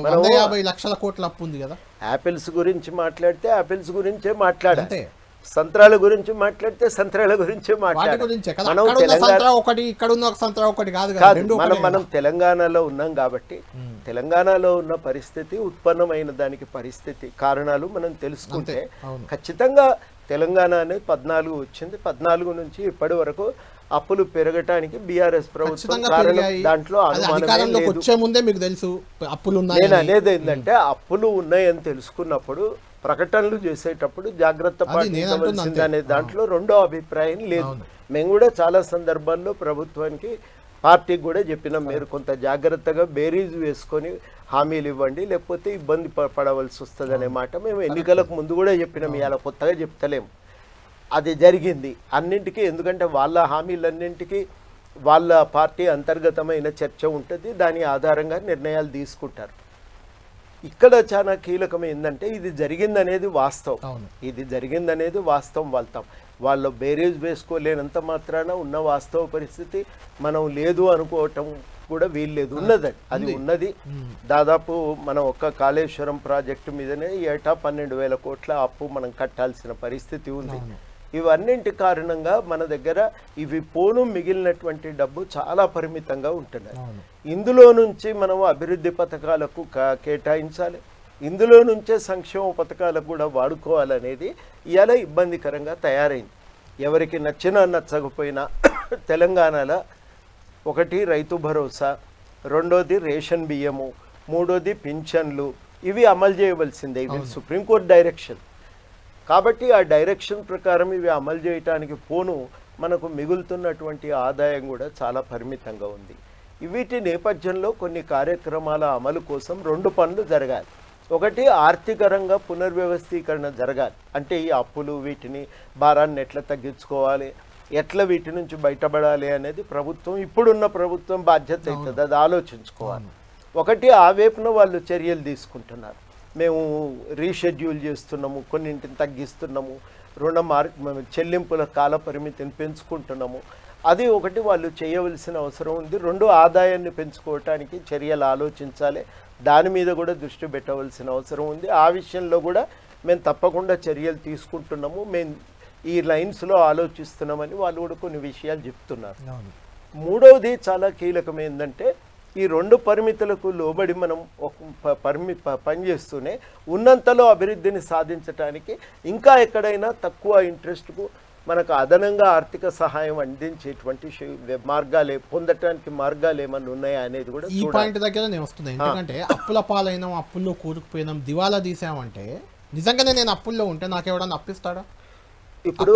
Speaker 1: 150 లక్షల కోట్ల అప్పు ఉంది కదా.
Speaker 3: యాపిల్స్ గురించి మాట్లాడితే యాపిల్స్ గురించే మాట్లాడాలి, సంత్రాల గురించి మాట్లాడితే సంత్రాల గురించే మాట్లాడాలి. మనం తెలంగాణలో ఉన్నాం కాబట్టి తెలంగాణలో ఉన్న పరిస్థితి, ఉత్పన్నమైన దానికి పరిస్థితి, కారణాలు మనం తెలుసుకుంటే ఖచ్చితంగా తెలంగాణ అనేది 14 వచ్చింది. 14 నుంచి ఇప్పటి వరకు అప్పులు పెరగటానికి బీఆర్ఎస్ ప్రభుత్వం కారణం. దాంట్లో నేను అనేది ఏంటంటే, అప్పులు ఉన్నాయని తెలుసుకున్నప్పుడు ప్రకటనలు చేసేటప్పుడు జాగ్రత్త పాటించవలసింది అనే దాంట్లో రెండో అభిప్రాయం లేదు. మేము కూడా చాలా సందర్భాల్లో ప్రభుత్వానికి, పార్టీకి కూడా చెప్పినాం, మీరు కొంత జాగ్రత్తగా బేరీజ్ వేసుకొని హామీలు ఇవ్వండి, లేకపోతే ఇబ్బంది పడవలసి వస్తుంది అనే మాట మేము ఎన్నికలకు ముందు కూడా చెప్పినాం. ఇలా కొత్తగా చెప్తలేము. అది జరిగింది అన్నింటికీ. ఎందుకంటే వాళ్ళ హామీలన్నింటికీ వాళ్ళ పార్టీ అంతర్గతమైన చర్చ ఉంటుంది, దాని ఆధారంగా నిర్ణయాలు తీసుకుంటారు. ఇక్కడ చాలా కీలకం ఏంటంటే, ఇది జరిగిందనేది వాస్తవం. ఇది జరిగిందనేది వాస్తవం. వాళ్ళు బేరేజ్ వేసుకోలేనంత మాత్రాన ఉన్న వాస్తవ పరిస్థితి మనం లేదు అనుకోవటం కూడా వీల్లేదు. ఉన్నదండి, అది ఉన్నది. దాదాపు మనం ఒక్క కాళేశ్వరం ప్రాజెక్టు మీదనే ఏటా 12,000 కోట్ల అప్పు మనం కట్టాల్సిన పరిస్థితి ఉంది. ఇవన్నింటి కారణంగా మన దగ్గర ఇవి పోను మిగిలినటువంటి డబ్బు చాలా పరిమితంగా ఉంటున్నాయి. ఇందులో నుంచి మనం అభివృద్ధి పథకాలకు కేటాయించాలి, ఇందులో నుంచే సంక్షేమ పథకాలకు కూడా వాడుకోవాలనేది ఇలా ఇబ్బందికరంగా తయారైంది. ఎవరికి నచ్చినా నచ్చకపోయినా తెలంగాణలో ఒకటి రైతు భరోసా, రెండోది రేషన్ బియ్యము, మూడోది పింఛన్లు, ఇవి అమలు చేయవలసిందే. ఇవి సుప్రీంకోర్టు డైరెక్షన్. కాబట్టి ఆ డైరెక్షన్ ప్రకారం ఇవి అమలు చేయడానికి పోను మనకు మిగులుతున్నటువంటి ఆదాయం కూడా చాలా పరిమితంగా ఉంది. వీటి నేపథ్యంలో కొన్ని కార్యక్రమాల అమలు కోసం 2 పనులు జరగాలి. ఒకటి, ఆర్థిక రంగ పునర్వ్యవస్థీకరణ జరగాలి. అంటే ఈ అప్పులు, వీటిని భారాన్ని ఎట్లా తగ్గించుకోవాలి, ఎట్లా వీటి నుంచి బయటపడాలి అనేది ప్రభుత్వం, ఇప్పుడున్న ప్రభుత్వం బాధ్యత అవుతుంది, అది ఆలోచించుకోవాలి. ఒకటి, ఆ వైపున వాళ్ళు చర్యలు తీసుకుంటున్నారు. మేము రీషెడ్యూల్ చేస్తున్నాము, కొన్నింటిని తగ్గిస్తున్నాము, చెల్లింపుల కాల పరిమితిని పెంచుకుంటున్నాము. అది ఒకటి వాళ్ళు చేయవలసిన అవసరం ఉంది. 2, ఆదాయాన్ని పెంచుకోవటానికి చర్యలు ఆలోచించాలి, దాని మీద కూడా దృష్టి పెట్టవలసిన అవసరం ఉంది. ఆ విషయంలో కూడా మేము తప్పకుండా చర్యలు తీసుకుంటున్నాము, మేము ఈ లైన్స్లో ఆలోచిస్తున్నామని వాళ్ళు కూడా కొన్ని విషయాలు చెప్తున్నారు. మూడవది చాలా కీలకం ఏంటంటే, ఈ 2 పరిమితులకు లోబడి మనం పనిచేస్తూనే ఉన్నంతలో అభివృద్ధిని సాధించడానికి ఇంకా ఎక్కడైనా తక్కువ ఇంట్రెస్ట్కు మనకు అదనంగా ఆర్థిక సహాయం అందించేటువంటి మార్గాలే పొందటానికి మార్గాలు ఏమన్నా ఉన్నాయా అనేది కూడా
Speaker 1: ఈ పాయింట్ దగ్గర నేను వస్తుంది. ఎందుకంటే అప్పుల పాలైనాం, అప్పుల్లో కూరుకుపోయినాం, దివాలా తీసామంటే నిజంగానే నేను అప్పుల్లో ఉంటే నాకు ఎవడన్నా అప్పిస్తాడా?
Speaker 3: ఇప్పుడు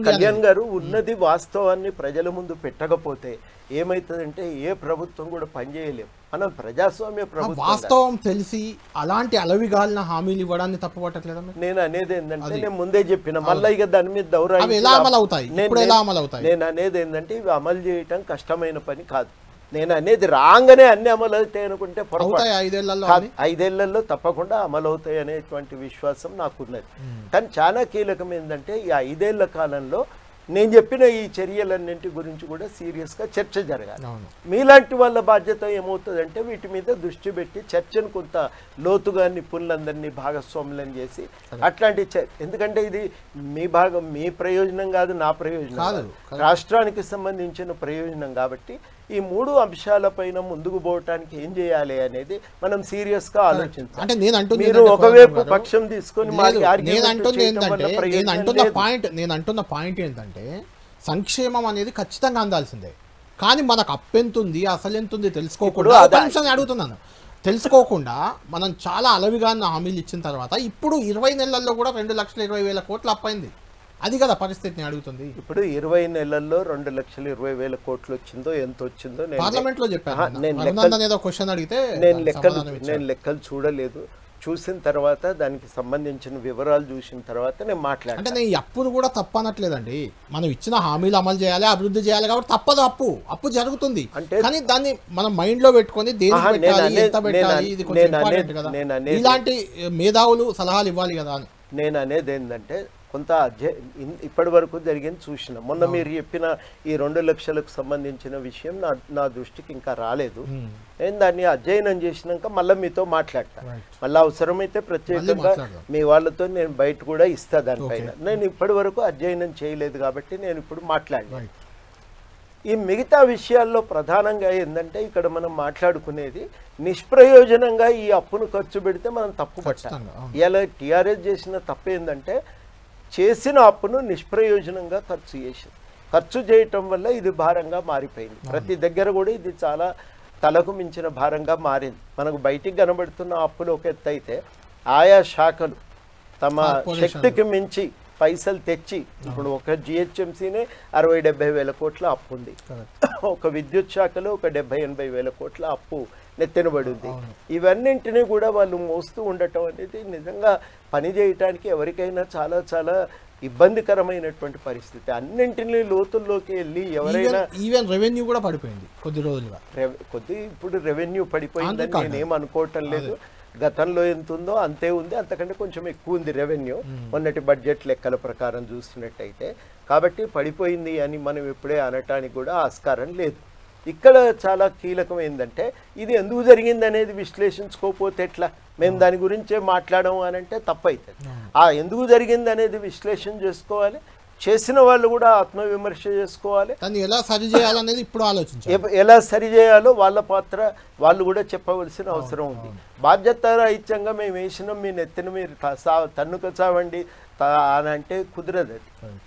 Speaker 3: కళ్యాణ్ గారు ఉన్నది వాస్తవాన్ని ప్రజల ముందు పెట్టకపోతే ఏమైతుందంటే ఏ ప్రభుత్వం కూడా పనిచేయలేము. మనం ప్రజాస్వామ్య ప్రభుత్వం.
Speaker 1: వాస్తవం తెలిసి అలాంటి అలవిగాలిన హామీలు ఇవ్వడాన్ని తప్పుపట్టట్లేదా?
Speaker 3: నేను అనేది ఏంటంటే నేను ముందే చెప్పిన మళ్ళీ ఇక దాని మీద దౌర్జన్యం నేను అనేది ఏంటంటే ఇవి అమలు చేయటం కష్టమైన పని కాదు. నేను అనేది రాగానే అన్ని అమలు అవుతాయి అనుకుంటే పొరపాటు. 5 ఏళ్లలో తప్పకుండా అమలు అవుతాయి అనేటువంటి విశ్వాసం నాకున్నది. కానీ చాలా కీలకం ఏంటంటే ఈ 5 ఏళ్ల కాలంలో నేను చెప్పిన ఈ చర్యలన్నింటి గురించి కూడా సీరియస్గా చర్చ జరగాలి. మీలాంటి వాళ్ళ బాధ్యత ఏమవుతుందంటే వీటి మీద దృష్టి పెట్టి చర్చను కొంత లోతుగా నిపుణులందరినీ భాగస్వాములను చేసి అట్లాంటి ఎందుకంటే ఇది మీ ప్రయోజనం కాదు, నా ప్రయోజనం కాదు, రాష్ట్రానికి సంబంధించిన ప్రయోజనం. కాబట్టి ఈ 3 అంశాలపైన ముందుకు పోవటానికి ఏం చేయాలి అనేది మనం సీరియస్ గా ఆలోచించాలి.
Speaker 1: అంటే
Speaker 3: మీరు ఒకవైపు పక్షం తీసుకొని
Speaker 1: నేను అంటున్న పాయింట్ ఏంటంటే సంక్షేమం అనేది ఖచ్చితంగా అందాల్సిందే. కానీ మనకు అప్పెంతుంది, అసలు ఎంతుంది తెలుసుకోకుండా అడుగుతున్నాను. తెలుసుకోకుండా మనం చాలా అలవిగా హామీలు ఇచ్చిన తర్వాత ఇప్పుడు 20 నెలల్లో కూడా 2,20,000 కోట్లు అప్పైంది. అది కదా పరిస్థితిని అడుగుతుంది.
Speaker 3: ఇప్పుడు 20 నెలల్లో 2,20,000 కోట్లు వచ్చిందో ఎంత వచ్చిందో
Speaker 1: పార్లమెంట్ లో చెప్పాను.
Speaker 3: నేను లెక్కలు చూడలేదు. చూసిన తర్వాత దానికి సంబంధించిన వివరాలు చూసిన తర్వాత నేను మాట్లాడాను.
Speaker 1: అంటే నేను అప్పును కూడా తప్పనట్లేదండి. మనం ఇచ్చిన హామీలు అమలు చేయాలి, అభివృద్ధి చేయాలి కాబట్టి తప్పదు. అప్పు జరుగుతుంది. కానీ దాన్ని మనం మైండ్ లో పెట్టుకొని దేనికి పెట్టాలి, ఎంత పెట్టాలి, ఇది కొంచెం ఇంపార్టెంట్ కదా. ఇలాంటి మేధావులు సలహాలు ఇవ్వాలి కదా అని
Speaker 3: నేను అనేది ఏంటంటే కొంత ఇప్పటి వరకు జరిగింది చూసిన. మొన్న మీరు చెప్పిన ఈ 2 లక్షలకు సంబంధించిన విషయం నా దృష్టికి ఇంకా రాలేదు. నేను దాన్ని అధ్యయనం చేసినాక మళ్ళీ మీతో మాట్లాడతా. మళ్ళీ అవసరమైతే ప్రత్యేకంగా మీ వాళ్ళతో నేను బయట కూడా ఇస్తా దానిపైన. నేను ఇప్పటి వరకు అధ్యయనం చేయలేదు కాబట్టి నేను ఇప్పుడు మాట్లాడినా. ఈ మిగతా విషయాల్లో ప్రధానంగా ఏంటంటే ఇక్కడ మనం మాట్లాడుకునేది నిష్ప్రయోజనంగా ఈ అప్పును ఖర్చు పెడితే మనం తప్పు పట్టాలి. ఇలా టీఆర్ఎస్ చేసిన తప్పు ఏంటంటే చేసిన అప్పును నిష్ప్రయోజనంగా ఖర్చు చేయటం వల్ల ఇది భారంగా మారిపోయింది. ప్రతి దగ్గర కూడా ఇది చాలా తలకు మించిన భారంగా మారింది. మనకు బయటికి కనబడుతున్న అప్పులు ఒక ఎత్తు అయితే ఆయా శాఖలు తమ శక్తికి మించి పైసలు తెచ్చి ఇప్పుడు ఒక జిహెచ్ఎంసీనే 60-70 వేల కోట్ల అప్పు ఉంది. ఒక విద్యుత్ శాఖలో ఒక 70-80 వేల కోట్ల అప్పు నెత్తెనబడింది. ఇవన్నింటినీ కూడా వాళ్ళు మోస్తూ ఉండటం అనేది నిజంగా పని చేయటానికి ఎవరికైనా చాలా చాలా ఇబ్బందికరమైనటువంటి పరిస్థితి. అన్నింటినీ లోతుల్లోకి వెళ్ళి ఎవరైనా
Speaker 1: ఈవెన్ రెవెన్యూ కూడా పడిపోయింది కొద్ది రోజులుగా.
Speaker 3: ఇప్పుడు రెవెన్యూ పడిపోయిందని నేనేం అనుకోవటం లేదు. గతంలో ఎంత ఉందో అంతే ఉంది, అంతకంటే కొంచెం ఎక్కువ ఉంది రెవెన్యూ మొన్నటి బడ్జెట్ లెక్కల ప్రకారం చూసినట్టయితే. కాబట్టి పడిపోయింది అని మనం ఎప్పుడే అనటానికి కూడా ఆస్కారం లేదు. ఇక్కడ చాలా కీలకం ఏంటంటే ఇది ఎందుకు జరిగింది అనేది విశ్లేషించుకోకపోతే ఎట్లా? మేము దాని గురించే మాట్లాడము అని అంటే తప్పవుతుంది. ఆ ఎందుకు జరిగింది అనేది విశ్లేషణ చేసుకోవాలి. చేసిన వాళ్ళు కూడా ఆత్మవిమర్శ చేసుకోవాలి.
Speaker 1: ఎలా సరి చేయాలనేది ఇప్పుడు ఆలోచించాలి.
Speaker 3: ఎలా సరి చేయాలో వాళ్ళ పాత్ర వాళ్ళు కూడా చెప్పవలసిన అవసరం ఉంది. బాధ్యత రాహిత్యంగా మేము వేసినాం, మీ నెత్తిన మీరు తన్నుక చావండి అని అంటే కుదరదు.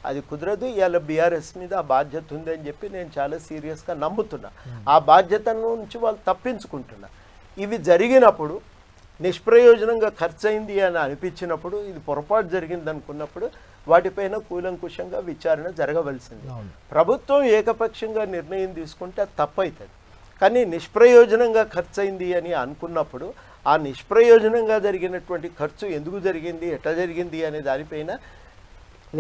Speaker 3: అది కుదరదు. ఇవాళ బీఆర్ఎస్ మీద ఆ బాధ్యత ఉందని చెప్పి నేను చాలా సీరియస్గా నమ్ముతున్నా. ఆ బాధ్యత నుంచి వాళ్ళు తప్పించుకుంటున్నా. ఇవి జరిగినప్పుడు నిష్ప్రయోజనంగా ఖర్చు అయింది అని అనిపించినప్పుడు, ఇది పొరపాటు జరిగింది అనుకున్నప్పుడు వాటిపైన కూలంకుషంగా విచారణ జరగవలసింది. ప్రభుత్వం ఏకపక్షంగా నిర్ణయం తీసుకుంటే అది తప్పవుతుంది. కానీ నిష్ప్రయోజనంగా ఖర్చు అయింది అని అనుకున్నప్పుడు ఆ నిష్ప్రయోజనంగా జరిగినటువంటి ఖర్చు ఎందుకు జరిగింది, ఎట్లా జరిగింది అనే దానిపైన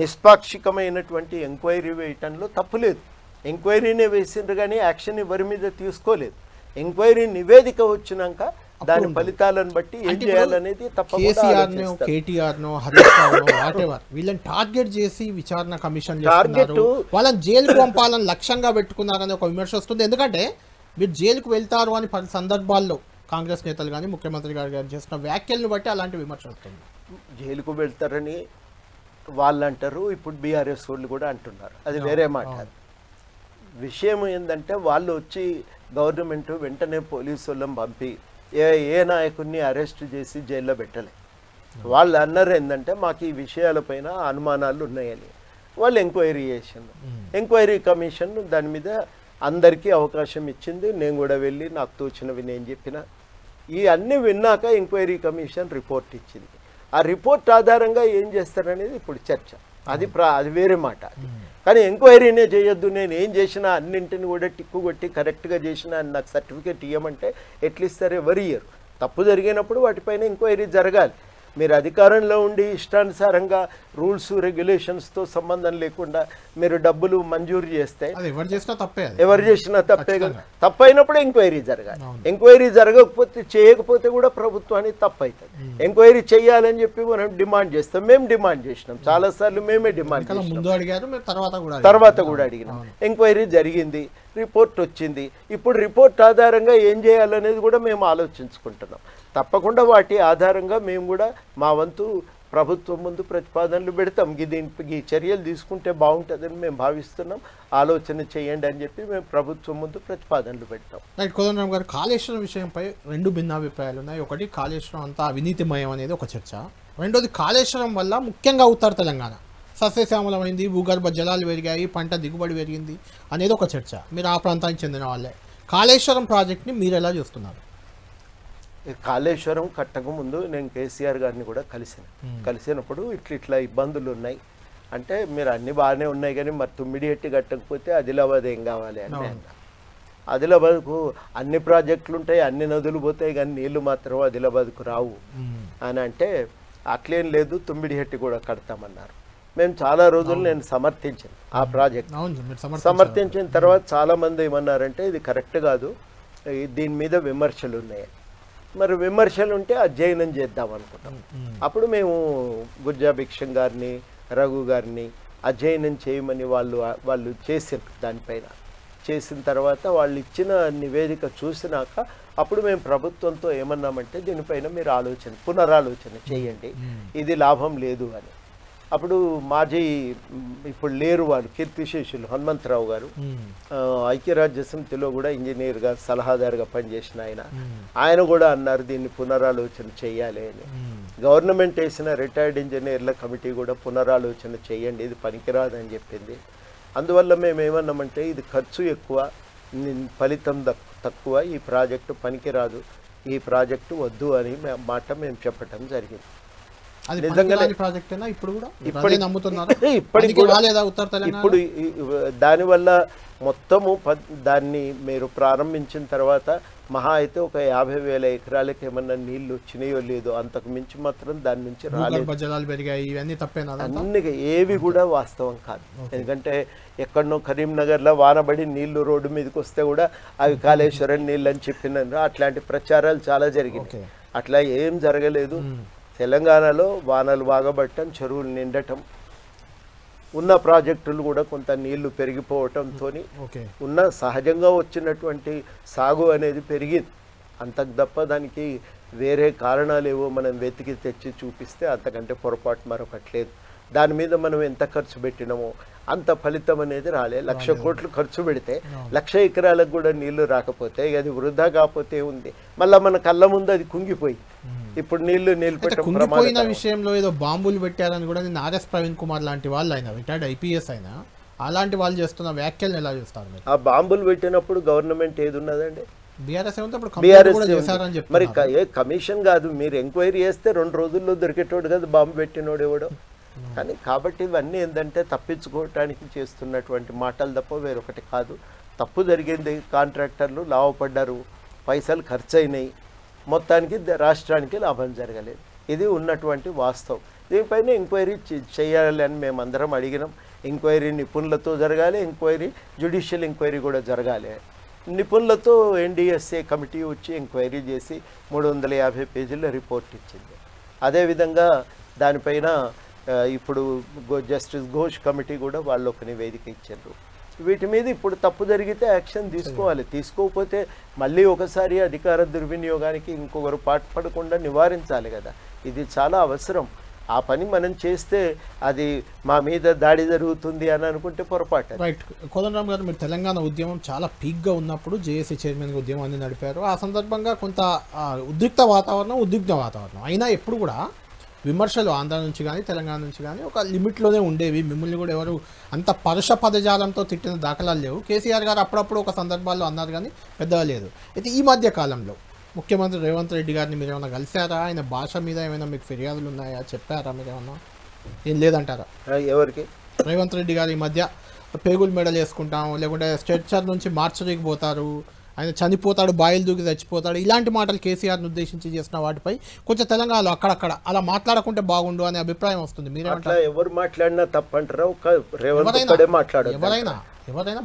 Speaker 3: నిష్పాక్షికమైనటువంటి ఎంక్వైరీ వేయటంలో తప్పులేదు. ఎంక్వైరీనే వేసిండ్రు కానీ యాక్షన్ ఎవరి మీద తీసుకోలేదు. ఎంక్వైరీ నివేదిక వచ్చినాక దాని ఫలితాలను బట్టి ఏం చేయాలనేది తప్పకుండా
Speaker 1: వీళ్ళని టార్గెట్ చేసి విచారణ కమిషన్ వాళ్ళని జైలుకు పంపాలని లక్ష్యంగా పెట్టుకున్నారని ఒక విమర్శ వస్తుంది. ఎందుకంటే మీరు జైలుకు వెళ్తారు అని 10 సందర్భాల్లో కాంగ్రెస్ నేతలు కానీ ముఖ్యమంత్రి గారు చేసిన వ్యాఖ్యలను బట్టి అలాంటి విమర్శ వస్తుంది.
Speaker 3: జైలుకు వెళ్తారని వాళ్ళు అంటారు, ఇప్పుడు బీఆర్ఎస్ వాళ్ళు కూడా అంటున్నారు. అది వేరే మాట. విషయం ఏంటంటే వాళ్ళు వచ్చి గవర్నమెంట్ వెంటనే పోలీసు వాళ్ళని పంపి ఏ నాయకుడిని అరెస్ట్ చేసి జైల్లో పెట్టలే. వాళ్ళు అన్నారు ఏంటంటే మాకు ఈ విషయాలపైన అనుమానాలు ఉన్నాయని. వాళ్ళు ఎంక్వైరీ చేసిండు. ఎంక్వైరీ కమిషన్ దాని మీద అందరికీ అవకాశం ఇచ్చింది. నేను కూడా వెళ్ళి నాకు తోచినవి నేను చెప్పిన. ఈ అన్నీ విన్నాక ఎంక్వైరీ కమిషన్ రిపోర్ట్ ఇచ్చింది. ఆ రిపోర్ట్ ఆధారంగా ఏం చేస్తారనేది ఇప్పుడు చర్చ. అది వేరే మాట. కానీ ఎంక్వైరీనే చేయొద్దు, నేను ఏం చేసినా అన్నింటిని కూడా టిక్కు కొట్టి కరెక్ట్గా చేసినా నాకు సర్టిఫికేట్ ఇవ్వమంటే ఎట్లా ఇస్తారు? ఎవరు ఇయ్యరు. తప్పు జరిగినప్పుడు వాటిపైన ఎంక్వైరీ జరగాలి. మీరు అధికారంలో ఉండి ఇష్టానుసారంగా రూల్స్ రెగ్యులేషన్స్తో సంబంధం లేకుండా మీరు డబ్బులు మంజూరు చేస్తే
Speaker 1: ఎవరు చేసినా తప్పే.
Speaker 3: కదా. తప్పైనప్పుడు ఎంక్వైరీ జరగాలి. ఎంక్వైరీ జరగకపోతే చేయకపోతే కూడా ప్రభుత్వానికి తప్పు అవుతుంది. ఎంక్వైరీ చేయాలని చెప్పి మనం డిమాండ్ చేస్తాం. మేము డిమాండ్ చేసినాం చాలాసార్లు, మేమే డిమాండ్ చేసినాం. తర్వాత కూడా అడిగినాం. ఎంక్వైరీ జరిగింది, రిపోర్ట్ వచ్చింది. ఇప్పుడు రిపోర్ట్ ఆధారంగా ఏం చేయాలనేది కూడా మేము ఆలోచించుకుంటున్నాం. తప్పకుండా వాటి ఆధారంగా మేము కూడా మా వంతు ప్రభుత్వం ముందు ప్రతిపాదనలు పెడతాం. ఈ చర్యలు తీసుకుంటే బాగుంటుందని మేము భావిస్తున్నాం, ఆలోచన చేయండి అని చెప్పి మేము ప్రభుత్వం ముందు ప్రతిపాదనలు పెడతాం.
Speaker 1: రైట్ కోదండరామ్ గారు, కాళేశ్వరం విషయంపై రెండు భిన్నాభిప్రాయాలు ఉన్నాయి. ఒకటి, కాళేశ్వరం అంతా అవినీతిమయం అనేది ఒక చర్చ. రెండోది, కాళేశ్వరం వల్ల ముఖ్యంగా ఉత్తర తెలంగాణ సస్యశ్యామలమైంది, భూగర్భ జలాలు పెరిగాయి, పంట దిగుబడి పెరిగింది అనేది ఒక చర్చ. మీరు ఆ ప్రాంతానికి చెందిన వాళ్ళే. కాళేశ్వరం ప్రాజెక్ట్ని మీరు ఎలా చూస్తున్నారు?
Speaker 3: కాళేశ్వరం కట్టక ముందు నేను కేసీఆర్ గారిని కూడా కలిసినప్పుడు ఇట్లా ఇబ్బందులు ఉన్నాయి అంటే, మీరు అన్ని బాగానే ఉన్నాయి కానీ మరి తుమ్మిడిహెట్టి కట్టకపోతే ఆదిలాబాద్ ఏం కావాలి అంటే, ఆదిలాబాద్కు అన్ని ప్రాజెక్టులు ఉంటాయి, అన్ని నదులు పోతాయి కానీ నీళ్లు మాత్రం ఆదిలాబాద్కు రావు అని అంటే, అట్లేం లేదు తుమ్మిడిహెట్టి కూడా కడతామన్నారు. మేము చాలా రోజులు నేను సమర్థించాను ఆ ప్రాజెక్ట్. సమర్థించిన తర్వాత చాలామంది ఏమన్నారంటే ఇది కరెక్ట్ కాదు, దీని మీద విమర్శలు ఉన్నాయి. మరి విమర్శలు ఉంటే అధ్యయనం చేద్దాం అనుకుంటాం. అప్పుడు మేము గుర్జాభిక్షం గారిని, రఘు గారిని అధ్యయనం చేయమని వాళ్ళు చేసారు. దానిపైన చేసిన తర్వాత వాళ్ళు ఇచ్చిన నివేదిక చూసినాక అప్పుడు మేము ప్రభుత్వంతో ఏమన్నామంటే, దీనిపైన మీరు పునరాలోచన చేయండి, ఇది లాభం లేదు అని. అప్పుడు మాజీ ఇప్పుడు లేరు వాళ్ళు కీర్తిశేషులు హనుమంతరావు గారు, ఐక్యరాజ్య సమితిలో కూడా ఇంజనీర్గా సలహాదారుగా పనిచేసిన ఆయన కూడా అన్నారు దీన్ని పునరాలోచన చేయాలి అని. గవర్నమెంట్ వేసిన రిటైర్డ్ ఇంజనీర్ల కమిటీ కూడా పునరాలోచన చేయండి, ఇది పనికిరాదని చెప్పింది. అందువల్ల మేము ఏమన్నామంటే, ఇది ఖర్చు ఎక్కువ, ఫలితం తక్కువ, ఈ ప్రాజెక్టు పనికిరాదు, ఈ ప్రాజెక్టు వద్దు అని మాట మేము చెప్పటం జరిగింది. ఇప్పుడు దానివల్ల మొత్తము దాన్ని మీరు ప్రారంభించిన తర్వాత మహా అయితే ఒక 50,000 ఎకరాలకు ఏమన్నా నీళ్లు వచ్చినాయో లేదో, అంతకు మించి మాత్రం దాని నుంచి అన్ని ఏవి కూడా వాస్తవం కాదు. ఎందుకంటే ఎక్కడనో కరీంనగర్లో వానబడి నీళ్లు రోడ్డు మీదకి వస్తే కూడా అవి కాళేశ్వరం నీళ్ళు అని చెప్పినారు. అట్లాంటి ప్రచారాలు చాలా జరిగినాయి. అట్లా ఏం జరగలేదు. తెలంగాణలో వానలు బాగా పట్టడం, చెరువులు నిండటం, ఉన్న ప్రాజెక్టులు కూడా కొంత నీళ్లు పెరిగిపోవటంతో ఉన్న సహజంగా వచ్చినటువంటి సాగు అనేది పెరిగింది. అంతకు తప్ప దానికి వేరే కారణాలు ఏవో మనం వెతికి తెచ్చి చూపిస్తే అంతకంటే పొరపాటు మరొకట్లేదు. దాని మీద మనం ఎంత ఖర్చు పెట్టినామో అంత ఫలితం అనేది రాలే. 1,00,000 కోట్లు ఖర్చు పెడితే 1,00,000 ఎకరాలకు కూడా నీళ్లు రాకపోతే అది వృధా కాకపోతే ఉంది. మళ్ళీ మన కళ్ళ ముందు అది కుంగిపోయి ఇప్పుడు నీళ్లు
Speaker 1: నిలిపోయిన విషయంలో ఏదో బాంబులు పెట్టారని కూడా నేను ఆర్ఎస్ ప్రవీణ్ కుమార్ లాంటి వాళ్ళు, ఆయన రిటైర్డ్ IPS అయినా, అలాంటి వాళ్ళు చేస్తున్న వ్యాఖ్యలను ఎలా చూస్తారు?
Speaker 3: ఆ బాంబులు పెట్టినప్పుడు గవర్నమెంట్ ఏది ఉన్నదండి?
Speaker 1: బీఆర్ఎస్
Speaker 3: మరి కమిషన్ కాదు, మీరు ఎంక్వైరీ చేస్తే 2 రోజుల్లో దొరికేటోడు కదా బాంబు పెట్టినోడు ఎవడో. కానీ కాబట్టి ఇవన్నీ ఏంటంటే తప్పించుకోవటానికి చేస్తున్నటువంటి మాటలు తప్ప వేరొకటి కాదు. తప్పు జరిగింది, కాంట్రాక్టర్లు లాభపడ్డారు, పైసలు ఖర్చు అయినాయి, మొత్తానికి రాష్ట్రానికి లాభం జరగలేదు. ఇది ఉన్నటువంటి వాస్తవం. దీనిపైన ఎంక్వైరీ చేయాలి అని మేమందరం అడిగినాం. ఎంక్వైరీ నిపుణులతో జరగాలి, ఎంక్వైరీ జ్యుడిషియల్ ఎంక్వైరీ కూడా జరగాలి. నిపుణులతో NDSA కమిటీ వచ్చి ఎంక్వైరీ చేసి 350 పేజీల రిపోర్ట్ ఇచ్చింది. అదేవిధంగా దానిపైన ఇప్పుడు జస్టిస్ ఘోష్ కమిటీ కూడా వాళ్ళు ఒక నివేదిక ఇచ్చారు. వీటి మీద ఇప్పుడు తప్పు జరిగితే యాక్షన్ తీసుకోవాలి. తీసుకోకపోతే మళ్ళీ ఒకసారి అధికార దుర్వినియోగానికి ఇంకొకరు పాటుపడకుండా నివారించాలి కదా. ఇది చాలా అవసరం. ఆ పని మనం చేస్తే అది మా మీద దాడి జరుగుతుంది అని అనుకుంటే పొరపాటు.
Speaker 1: రైట్. కోదండరామ్ గారు, మీరు తెలంగాణ ఉద్యమం చాలా పీక్గా ఉన్నప్పుడు జేఏసీ చైర్మన్గా ఉద్యమాన్ని నడిపారు. ఆ సందర్భంగా కొంత ఉద్రిక్త వాతావరణం, ఉద్విగ్న వాతావరణం అయినా ఎప్పుడు కూడా విమర్శలు ఆంధ్ర నుంచి కానీ తెలంగాణ నుంచి కానీ ఒక లిమిట్లోనే ఉండేవి. మిమ్మల్ని కూడా ఎవరు అంత పరుష పదజాలంతో తిట్టిన దాఖలాలు లేవు. కేసీఆర్ గారు అప్పుడప్పుడు ఒక సందర్భాల్లో అన్నారు కానీ పెద్దగా లేదు. అయితే ఈ మధ్య కాలంలో ముఖ్యమంత్రి రేవంత్ రెడ్డి గారిని మీరు ఏమైనా కలిసారా? ఆయన భాష మీద ఏమైనా మీకు ఫిర్యాదులు ఉన్నాయా? చెప్పారా మీరు ఏమన్నా? ఏం లేదంటారా?
Speaker 3: ఎవరికి?
Speaker 1: రేవంత్ రెడ్డి గారు ఈ మధ్య పేగులు మెడలు వేసుకుంటాం, లేకుంటే స్ట్రెచర్ నుంచి మార్చరీకి పోతారు, ఆయన చనిపోతాడు, బాయిలు దూకి చచ్చిపోతాడు, ఇలాంటి మాటలు కేసీఆర్ని ఉద్దేశించి చేసిన వాటిపై కొంచెం తెలంగాణలో అక్కడక్కడ అలా మాట్లాడకుంటే బాగుండు అనే అభిప్రాయం వస్తుంది.
Speaker 3: మీరేమంటారు? ఎవరు మాట్లాడినా తప్పంటారా? ఒక రేవంత్ ఒక్కడే మాట్లాడారు.
Speaker 1: ఎవరైనా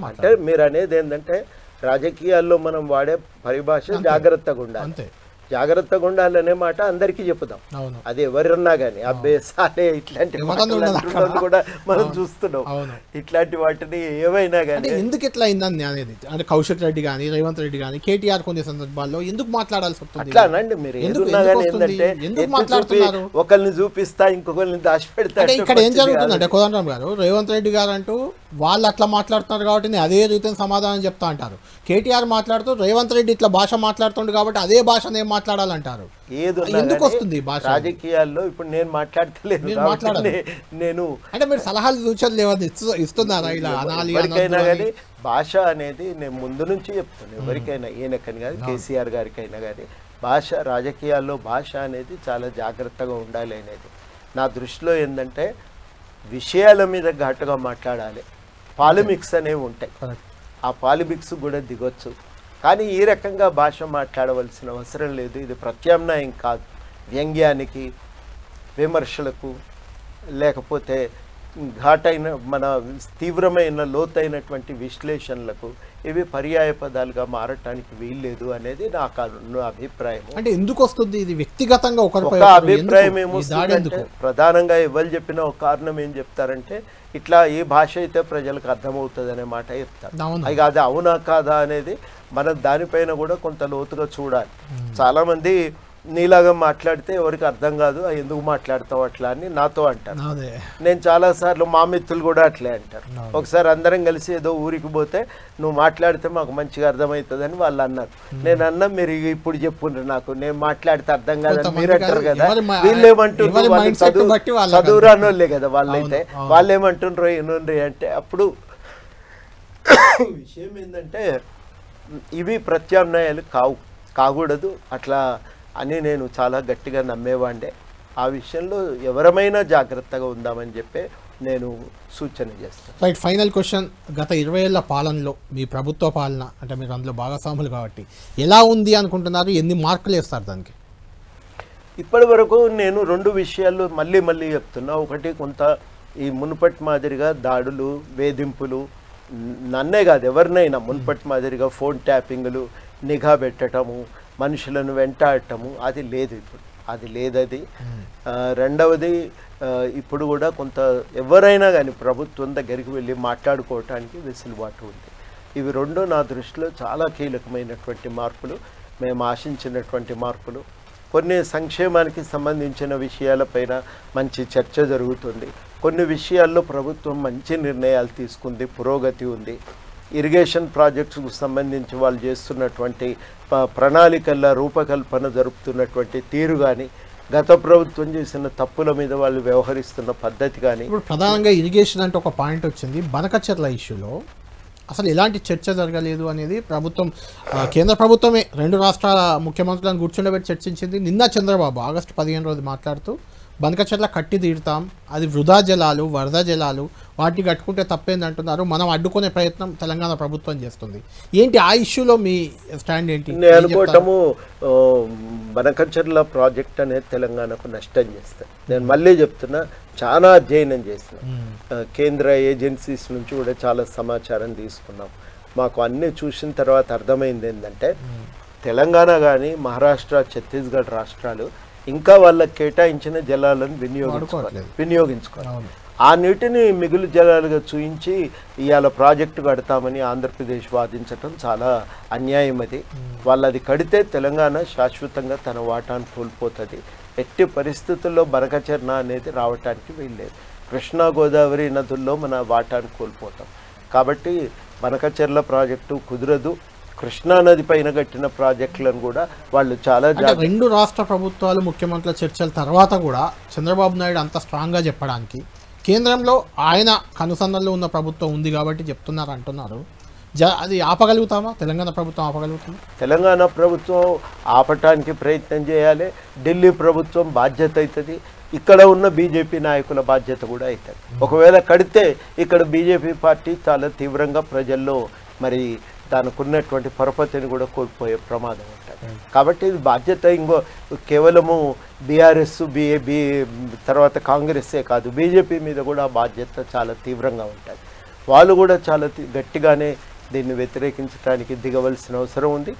Speaker 3: అంటే మీరు అనేది ఏంటంటే రాజకీయాల్లో మనం వాడే పరిభాష జాగ్రత్తగా ఉండాలి.
Speaker 1: అంతే,
Speaker 3: జాగ్రత్తగా ఉండాలనే మాట అందరికీ చెప్పుదాం. అది ఎవరన్నా కానీ అబ్బే సాలే ఇట్లాంటి కూడా మనం చూస్తున్నాం. ఇట్లాంటి వాటిని ఏమైనా కానీ
Speaker 1: ఎందుకు ఎట్లా అయిందని అనేది అంటే కౌశిక్ రెడ్డి కానీ రేవంత్ రెడ్డి కానీ కేటీఆర్ కొన్ని సందర్భాల్లో ఎందుకు మాట్లాడాల్సి వస్తుంది?
Speaker 3: అట్లా అనండి మీరు. ఏదున్నా కానీ ఏంటంటే ఒకరిని చూపిస్తా ఇంకొకరిని దాచిపెడతా.
Speaker 1: ఇక్కడ ఏం జరుగుతుందంటే కోదండరామ్ గారు, రేవంత్ రెడ్డి గారు అంటూ వాళ్ళు అట్లా మాట్లాడుతున్నారు కాబట్టి నేను అదే రీతిని సమాధానం చెప్తా అంటారు. కేటీఆర్ మాట్లాడుతూ రేవంత్ రెడ్డి ఇట్లా భాష మాట్లాడుతుండు కాబట్టి అదే భాషను ఏం మాట్లాడాలంటారు. ఎందుకు వస్తుంది భాష?
Speaker 3: రాజకీయాల్లో ఇప్పుడు నేను మాట్లాడతలేదు, నేను
Speaker 1: అంటే మీరు సలహాలు సూచనలు ఏమన్నా ఇస్తున్నారా ఇలా అనాలి?
Speaker 3: ఎవరికైనా కానీ భాష అనేది నేను ముందు నుంచి చెప్తాను. ఎవరికైనా ఈయనకని కానీ కేసీఆర్ గారికైనా కానీ భాష, రాజకీయాల్లో భాష అనేది చాలా జాగ్రత్తగా ఉండాలి అనేది నా దృష్టిలో. ఏంటంటే విషయాల మీద ఘాటుగా మాట్లాడాలి. పాలిమిక్స్ అనేవి ఉంటాయి, ఆ పాలిమిక్స్ కూడా దిగొచ్చు. కానీ ఈ రకంగా భాష మాట్లాడవలసిన అవసరం లేదు. ఇది ప్రత్యామ్నాయం కాదు వ్యంగ్యానికి, విమర్శలకు, లేకపోతే ఘాటైన మన తీవ్రమైన లోతైనటువంటి విశ్లేషణలకు ఇవి పర్యాయ పదాలుగా మారటానికి వీల్లేదు అనేది నా అభిప్రాయం.
Speaker 1: అంటే ఎందుకు వస్తుంది ఇది? వ్యక్తిగతంగా ఒక
Speaker 3: అభిప్రాయం ఏమొస్తుందంటే ప్రధానంగా ఎవరు చెప్పినా ఒక కారణం ఏం చెప్తారంటే ఇట్లా ఏ భాష అయితే ప్రజలకు అర్థమవుతుంది అనే మాట చెప్తారు. ఇక అది అవునా కాదా అనేది మనం దానిపైన కూడా కొంత లోతుగా చూడాలి. చాలామంది నీలాగా మాట్లాడితే ఎవరికి అర్థం కాదు, ఎందుకు మాట్లాడతావు అట్లా అని నాతో అంటారు. నేను చాలాసార్లు మా మిత్రులు కూడా అట్లే అంటారు. ఒకసారి అందరం కలిసి ఏదో ఊరికి పోతే నువ్వు మాట్లాడితే మాకు మంచిగా అర్థమవుతుంది అని వాళ్ళు అన్నారు. నేను అన్నా మీరు ఇప్పుడు చెప్పుండ్రు నాకు, నేను మాట్లాడితే అర్థం కాదని మీరు అంటారు కదా. వీళ్ళు ఏమంటుండ్రు, చదువురాని వాళ్ళే కదా వాళ్ళైతే, వాళ్ళు ఏమంటుండ్రు ఏనుండ్రి అంటే అప్పుడు విషయం ఏంటంటే ఇవి ప్రత్యామ్నాయాలు కాకూడదు అట్లా అని నేను చాలా గట్టిగా నమ్మేవాడే. ఆ విషయంలో ఎవరమైనా జాగ్రత్తగా ఉందామని చెప్పి నేను సూచన చేస్తాను.
Speaker 1: రైట్. ఫైనల్ క్వశ్చన్, గత 20 ఏళ్ల పాలనలో మీ ప్రభుత్వ పాలన అంటే మీరు అందులో భాగస్వాములు కాబట్టి ఎలా ఉంది అనుకుంటున్నారు? ఎన్ని మార్కులు వేస్తారు దానికి?
Speaker 3: ఇప్పటి వరకు నేను 2 విషయాలు మళ్ళీ చెప్తున్నా. ఒకటి, కొంత ఈ మునుపటి మాదిరిగా దాడులు, వేధింపులు, నన్నే కాదు ఎవరినైనా మునుపటి మాదిరిగా ఫోన్ ట్యాపింగ్లు, నిఘా పెట్టడము, మనుషులను వెంటాడటము అది లేదు ఇప్పుడు. అది లేదది. రెండవది, ఇప్పుడు కూడా కొంత ఎవరైనా కానీ ప్రభుత్వం దగ్గరికి వెళ్ళి మాట్లాడుకోవటానికి వెసులుబాటు ఉంది. ఇవి 2 నా దృష్టిలో చాలా కీలకమైనటువంటి మార్పులు, మేము ఆశించినటువంటి మార్పులు. కొన్ని సంక్షేమానికి సంబంధించిన విషయాలపైన మంచి చర్చ జరుగుతుంది. కొన్ని విషయాల్లో ప్రభుత్వం మంచి నిర్ణయాలు తీసుకుంది, పురోగతి ఉంది. ఇరిగేషన్ ప్రాజెక్ట్స్కు సంబంధించి వాళ్ళు చేస్తున్నటువంటి ప్రణాళికల రూపకల్పన జరుపుతున్నటువంటి తీరు కానీ, గత ప్రభుత్వం చేసిన తప్పుల మీద వాళ్ళు వ్యవహరిస్తున్న పద్ధతి కానీ.
Speaker 1: ఇప్పుడు ప్రధానంగా ఇరిగేషన్ అంటే ఒక పాయింట్ వచ్చింది. బనకచెర్ల ఇష్యూలో అసలు ఎలాంటి చర్చ జరగలేదు అనేది ప్రభుత్వం, కేంద్ర ప్రభుత్వమే 2 రాష్ట్రాల ముఖ్యమంత్రులను కూర్చుండబెట్టి చర్చించింది. నిన్న చంద్రబాబు ఆగస్టు 15 రోజు మాట్లాడుతూ బనకచెర్ల కట్టి తీరుతాం, అది వృధా జలాలు, వరద జలాలు, వాటిని కట్టుకుంటే తప్పేంది అంటున్నారు. మనం అడ్డుకునే ప్రయత్నం తెలంగాణ ప్రభుత్వం చేస్తుంది. ఏంటి ఆ ఇష్యూలో మీ స్టాండ్ ఏంటి?
Speaker 3: నేను అనుకోవటము బనకచెర్ల ప్రాజెక్ట్ అనేది తెలంగాణకు నష్టం చేస్తాయి. నేను మళ్ళీ చెప్తున్నా, చాలా అధ్యయనం చేసిన కేంద్ర ఏజెన్సీస్ నుంచి కూడా చాలా సమాచారం తీసుకున్నాం. మాకు అన్నీ చూసిన తర్వాత అర్థమైంది ఏంటంటే తెలంగాణ కానీ మహారాష్ట్ర, ఛత్తీస్గఢ్ రాష్ట్రాలు ఇంకా వాళ్ళకి కేటాయించిన జలాలను వినియోగించుకోవాలి. ఆ నీటిని మిగులు జలాలుగా చూయించి ఇవాళ ప్రాజెక్టు కడతామని ఆంధ్రప్రదేశ్ వాదించటం చాలా అన్యాయం. అది వాళ్ళు అది కడితే తెలంగాణ శాశ్వతంగా తన వాటాను కోల్పోతుంది. ఎట్టి పరిస్థితుల్లో బనకచర్ల అనేది రావటానికి వీల్లేదు. కృష్ణా గోదావరి నదుల్లో మన వాటాను కోల్పోతాం. కాబట్టి బనకచర్ల ప్రాజెక్టు కుదరదు. కృష్ణానది పైన కట్టిన ప్రాజెక్టులను కూడా వాళ్ళు చాలా
Speaker 1: రెండు రాష్ట్ర ప్రభుత్వాలు ముఖ్యమంత్రుల చర్చల తర్వాత కూడా చంద్రబాబు నాయుడు అంత స్ట్రాంగ్గా చెప్పడానికి కేంద్రంలో ఆయన కనుసన్నల్లో ఉన్న ప్రభుత్వం ఉంది కాబట్టి చెప్తున్నారు అంటున్నారు. అది ఆపగలుగుతామా? తెలంగాణ ప్రభుత్వం ఆపగలుగుతుందా?
Speaker 3: తెలంగాణ ప్రభుత్వం ఆపటానికి ప్రయత్నం చేయాలి. ఢిల్లీ ప్రభుత్వం బాధ్యత అవుతుంది. ఇక్కడ ఉన్న బీజేపీ నాయకుల బాధ్యత కూడా అవుతుంది. ఒకవేళ కడితే ఇక్కడ బీజేపీ పార్టీ చాలా తీవ్రంగా ప్రజల్లో మరి దానికి ఉన్నటువంటి పరపతిని కూడా కోల్పోయే ప్రమాదం ఉంటుంది. కాబట్టి ఇది బాధ్యత ఇంకో కేవలము బీఆర్ఎస్ తర్వాత కాంగ్రెస్సే కాదు, బీజేపీ మీద కూడా బాధ్యత చాలా తీవ్రంగా ఉంటుంది. వాళ్ళు కూడా చాలా గట్టిగానే దీన్ని వ్యతిరేకించడానికి దిగవలసిన అవసరం ఉంది.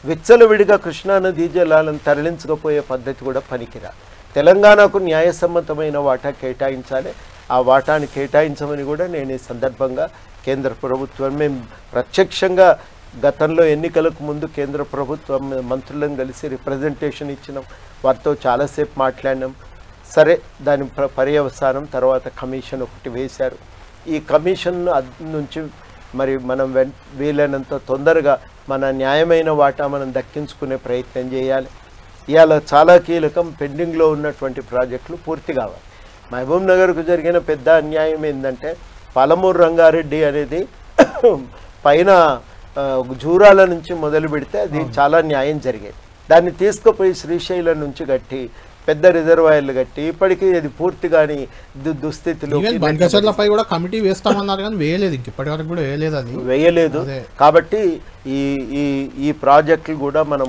Speaker 3: విచ్చలవిడిగా కృష్ణానదీ జలాలను తరలించకపోయే పద్ధతి కూడా పనికిరా. తెలంగాణకు న్యాయసమ్మతమైన వాటా కేటాయించాలి. ఆ వాటాని కేటాయించమని కూడా నేను ఈ సందర్భంగా కేంద్ర ప్రభుత్వం మేము ప్రత్యక్షంగా గతంలో ఎన్నికలకు ముందు కేంద్ర ప్రభుత్వం మంత్రులను కలిసి రిప్రజెంటేషన్ ఇచ్చినాం. వారితో చాలాసేపు మాట్లాడినాం. సరే, దాని పర్యవసానం తర్వాత కమిషన్ ఒకటి వేశారు. ఈ కమిషన్ నుంచి మరి మనం వీలైనంత తొందరగా మన న్యాయమైన వాటా మనం దక్కించుకునే ప్రయత్నం చేయాలి. ఇవాళ చాలా కీలకం, పెండింగ్లో ఉన్నటువంటి ప్రాజెక్టులు పూర్తి కావాలి. మహబూబ్ నగర్కు జరిగిన పెద్ద అన్యాయం ఏంటంటే పాలమూరు రంగారెడ్డి అనేది పైన జూరాల నుంచి మొదలు పెడితే అది చాలా న్యాయం జరిగేది. దాన్ని తీసుకుపోయి శ్రీశైలం నుంచి కట్టి పెద్ద రిజర్వాయర్లు కట్టి ఇప్పటికీ అది పూర్తిగాని దుస్థితిలో
Speaker 1: కూడా కమిటీ వేస్తామన్నారు కానీ వేయలేదు, ఇప్పటి వరకు కూడా వేయలేదు. అది
Speaker 3: వేయలేదు. కాబట్టి ఈ ప్రాజెక్టులు కూడా మనం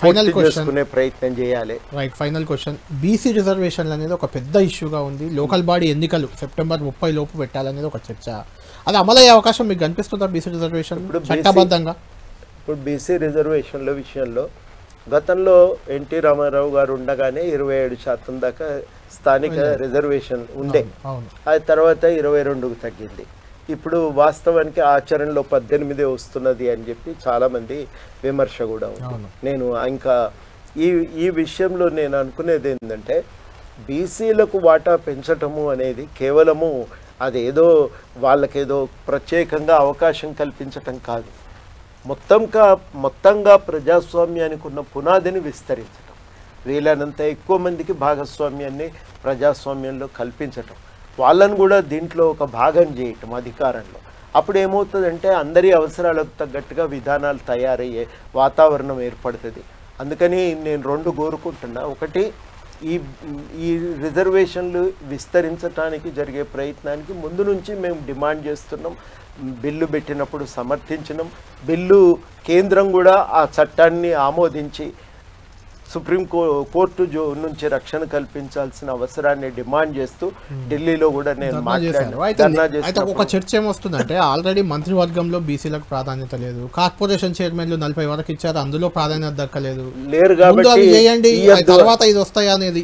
Speaker 3: ఫైనల్ చేసుకునే ప్రయత్నం చేయాలి.
Speaker 1: Right, final question. బీసీ రిజర్వేషన్లు అనేది ఒక పెద్ద ఇష్యూగా ఉంది. లోకల్ బాడీ ఎన్నికలు సెప్టెంబర్ 30 లోపు పెట్టాలనేది ఒక చర్చ. అది అమలయ్యే అవకాశం మీకు కనిపిస్తుందా? బీసీ రిజర్వేషన్ చట్టబద్ధంగా
Speaker 3: ఇప్పుడు బీసీ రిజర్వేషన్ల విషయంలో గతంలో ఎన్టీ రామారావు గారు ఉండగానే 27% దాకా స్థానిక రిజర్వేషన్ ఉండే. ఆ తర్వాత 22కు తగ్గింది. ఇప్పుడు వాస్తవానికి ఆచరణలో 18 వస్తున్నది అని చెప్పి చాలామంది విమర్శ కూడా ఉంది. నేను ఇంకా ఈ విషయంలో నేను అనుకునేది ఏంటంటే బీసీలకు వాటా పెంచటము అనేది కేవలము అదేదో వాళ్ళకేదో ప్రత్యేకంగా అవకాశం కల్పించటం కాదు. మొత్తంగా ప్రజాస్వామ్యానికి ఉన్న పునాదిని విస్తరించటం, వీలైనంత ఎక్కువ మందికి భాగస్వామ్యాన్ని ప్రజాస్వామ్యంలో కల్పించటం, వాళ్ళను కూడా దీంట్లో ఒక భాగం చేయటం అధికారంలో. అప్పుడు ఏమవుతుందంటే అందరి అవసరాలకు తగ్గట్టుగా విధానాలు తయారయ్యే వాతావరణం ఏర్పడుతుంది. అందుకని నేను 2 కోరుకుంటున్నా. ఒకటి, ఈ రిజర్వేషన్లు విస్తరించడానికి జరిగే ప్రయత్నానికి ముందు నుంచి మేము డిమాండ్ చేస్తున్నాం. బిల్లు పెట్టినప్పుడు సమర్థించినాం. బిల్లు కేంద్రం కూడా ఆ చట్టాన్ని ఆమోదించి సుప్రీంకోర్టు నుంచి రక్షణ కల్పించాల్సిన అవసరాన్ని డిమాండ్ చేస్తూ ఢిల్లీలో కూడా నేను మాట్లాడాను.
Speaker 1: ఒక చర్చ ఏమొస్తుందంటే ఆల్రెడీ మంత్రివర్గంలో బీసీలకు ప్రాధాన్యత లేదు, కార్పొరేషన్ చైర్మన్లు 40 వరకు ఇచ్చారు, అందులో ప్రాధాన్యత దక్కలేదు,
Speaker 3: లేరు కాబట్టి
Speaker 1: తర్వాత ఇది వస్తాయి అనేది.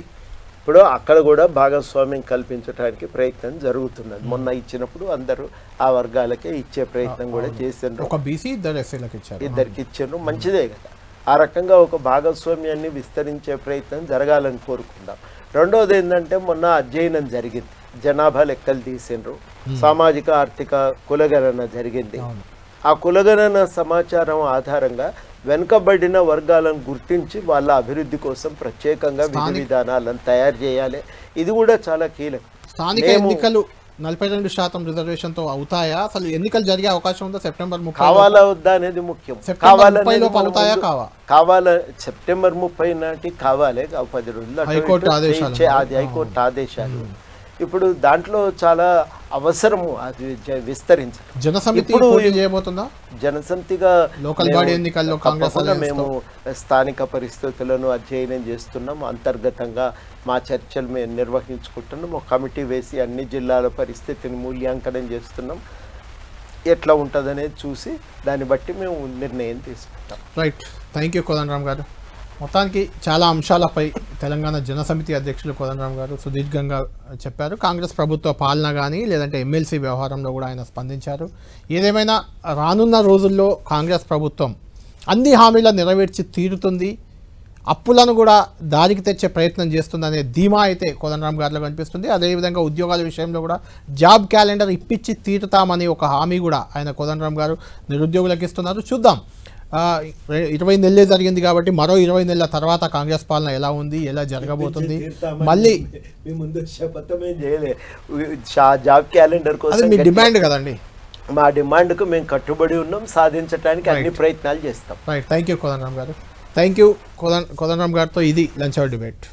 Speaker 3: ఇప్పుడు అక్కడ కూడా భాగస్వామ్యం కల్పించడానికి ప్రయత్నం జరుగుతున్నది. మొన్న ఇచ్చినప్పుడు అందరూ ఆ వర్గాలకే ఇచ్చే ప్రయత్నం కూడా చేసిండ్రు.
Speaker 1: ఒక బీసీ
Speaker 3: ఇద్దరికి ఇచ్చిండ్రు, మంచిదే కదా. ఆ రకంగా ఒక భాగస్వామ్యాన్ని విస్తరించే ప్రయత్నం జరగాలని కోరుకుందాం. రెండోది ఏంటంటే మొన్న అధ్యయనం జరిగింది, జనాభా లెక్కలు తీసిండ్రు, సామాజిక ఆర్థిక కులగణన జరిగింది. ఆ కులగణన సమాచారం ఆధారంగా వెనుకబడిన వర్గాలను గుర్తించి వాళ్ళ అభివృద్ధి కోసం ప్రత్యేకంగా విధి విధానాలను తయారు చేయాలి. ఇది కూడా చాలా కీలకం.
Speaker 1: స్థానిక ఎన్నికలు 42% రిజర్వేషన్తో అవుతాయా? అసలు ఎన్నికలు జరిగే అవకాశం ఉందా సెప్టెంబర్ 30?
Speaker 3: కావాలా వద్దా అనేది ముఖ్యం. కావాలా సెప్టెంబర్ 30 నాటి కావాలి, 10 రోజులు అది హైకోర్టు ఆదేశాలు. ఇప్పుడు దాంట్లో చాలా అవసరము అది విస్తరించడం. జనసమితిగా
Speaker 1: లోకల్ బాడీ ఎన్నికల్లో
Speaker 3: మేము స్థానిక పరిస్థితులను అధ్యయనం చేస్తున్నాం. అంతర్గతంగా మా చర్చలు మేము నిర్వహించుకుంటున్నాం. ఒక కమిటీ వేసి అన్ని జిల్లాల పరిస్థితిని మూల్యాంకనం చేస్తున్నాం. ఎట్లా ఉంటుందనేది చూసి దాన్ని బట్టి మేము నిర్ణయం తీసుకుంటాం.
Speaker 1: రైట్, థ్యాంక్ యూ కోదండరామ్ గారు. మొత్తానికి చాలా అంశాలపై తెలంగాణ జనసమితి అధ్యక్షులు కోదండరామ్ గారు సుదీర్ఘంగా చెప్పారు. కాంగ్రెస్ ప్రభుత్వ పాలన కానీ లేదంటే ఎమ్మెల్సీ వ్యవహారంలో కూడా ఆయన స్పందించారు. ఏదేమైనా రానున్న రోజుల్లో కాంగ్రెస్ ప్రభుత్వం అన్ని హామీలను నెరవేర్చి తీరుతుంది. అప్పులను కూడా దారికి తెచ్చే ప్రయత్నం చేస్తుందనే ధీమా అయితే కోదండరాం గారిలో కనిపిస్తుంది. అదేవిధంగా ఉద్యోగాల విషయంలో కూడా జాబ్ క్యాలెండర్ ఇప్పించి తీరుతామని ఒక హామీ కూడా ఆయన కోదండరాం గారు నిరుద్యోగులకు ఇస్తున్నారు. చూద్దాం, 20 నెలలే జరిగింది కాబట్టి మరో 20 నెలల తర్వాత కాంగ్రెస్ పాలన ఎలా ఉంది, ఎలా జరగబోతుంది, మళ్ళీ
Speaker 3: ముందు శపథమే చేయలే జాబ్ క్యాలెండర్
Speaker 1: అది
Speaker 3: కోసం
Speaker 1: మీ డిమాండ్ కదండి.
Speaker 3: మా డిమాండ్కు మేము కట్టుబడి ఉన్నాం, సాధించడానికి అన్ని ప్రయత్నాలు చేస్తాం.
Speaker 1: రైట్, థ్యాంక్ యూ కోదండరాం గారు. థ్యాంక్ యూ కోదండరాం గారితో ఇది లంచ్ అవర్ డిబేట్.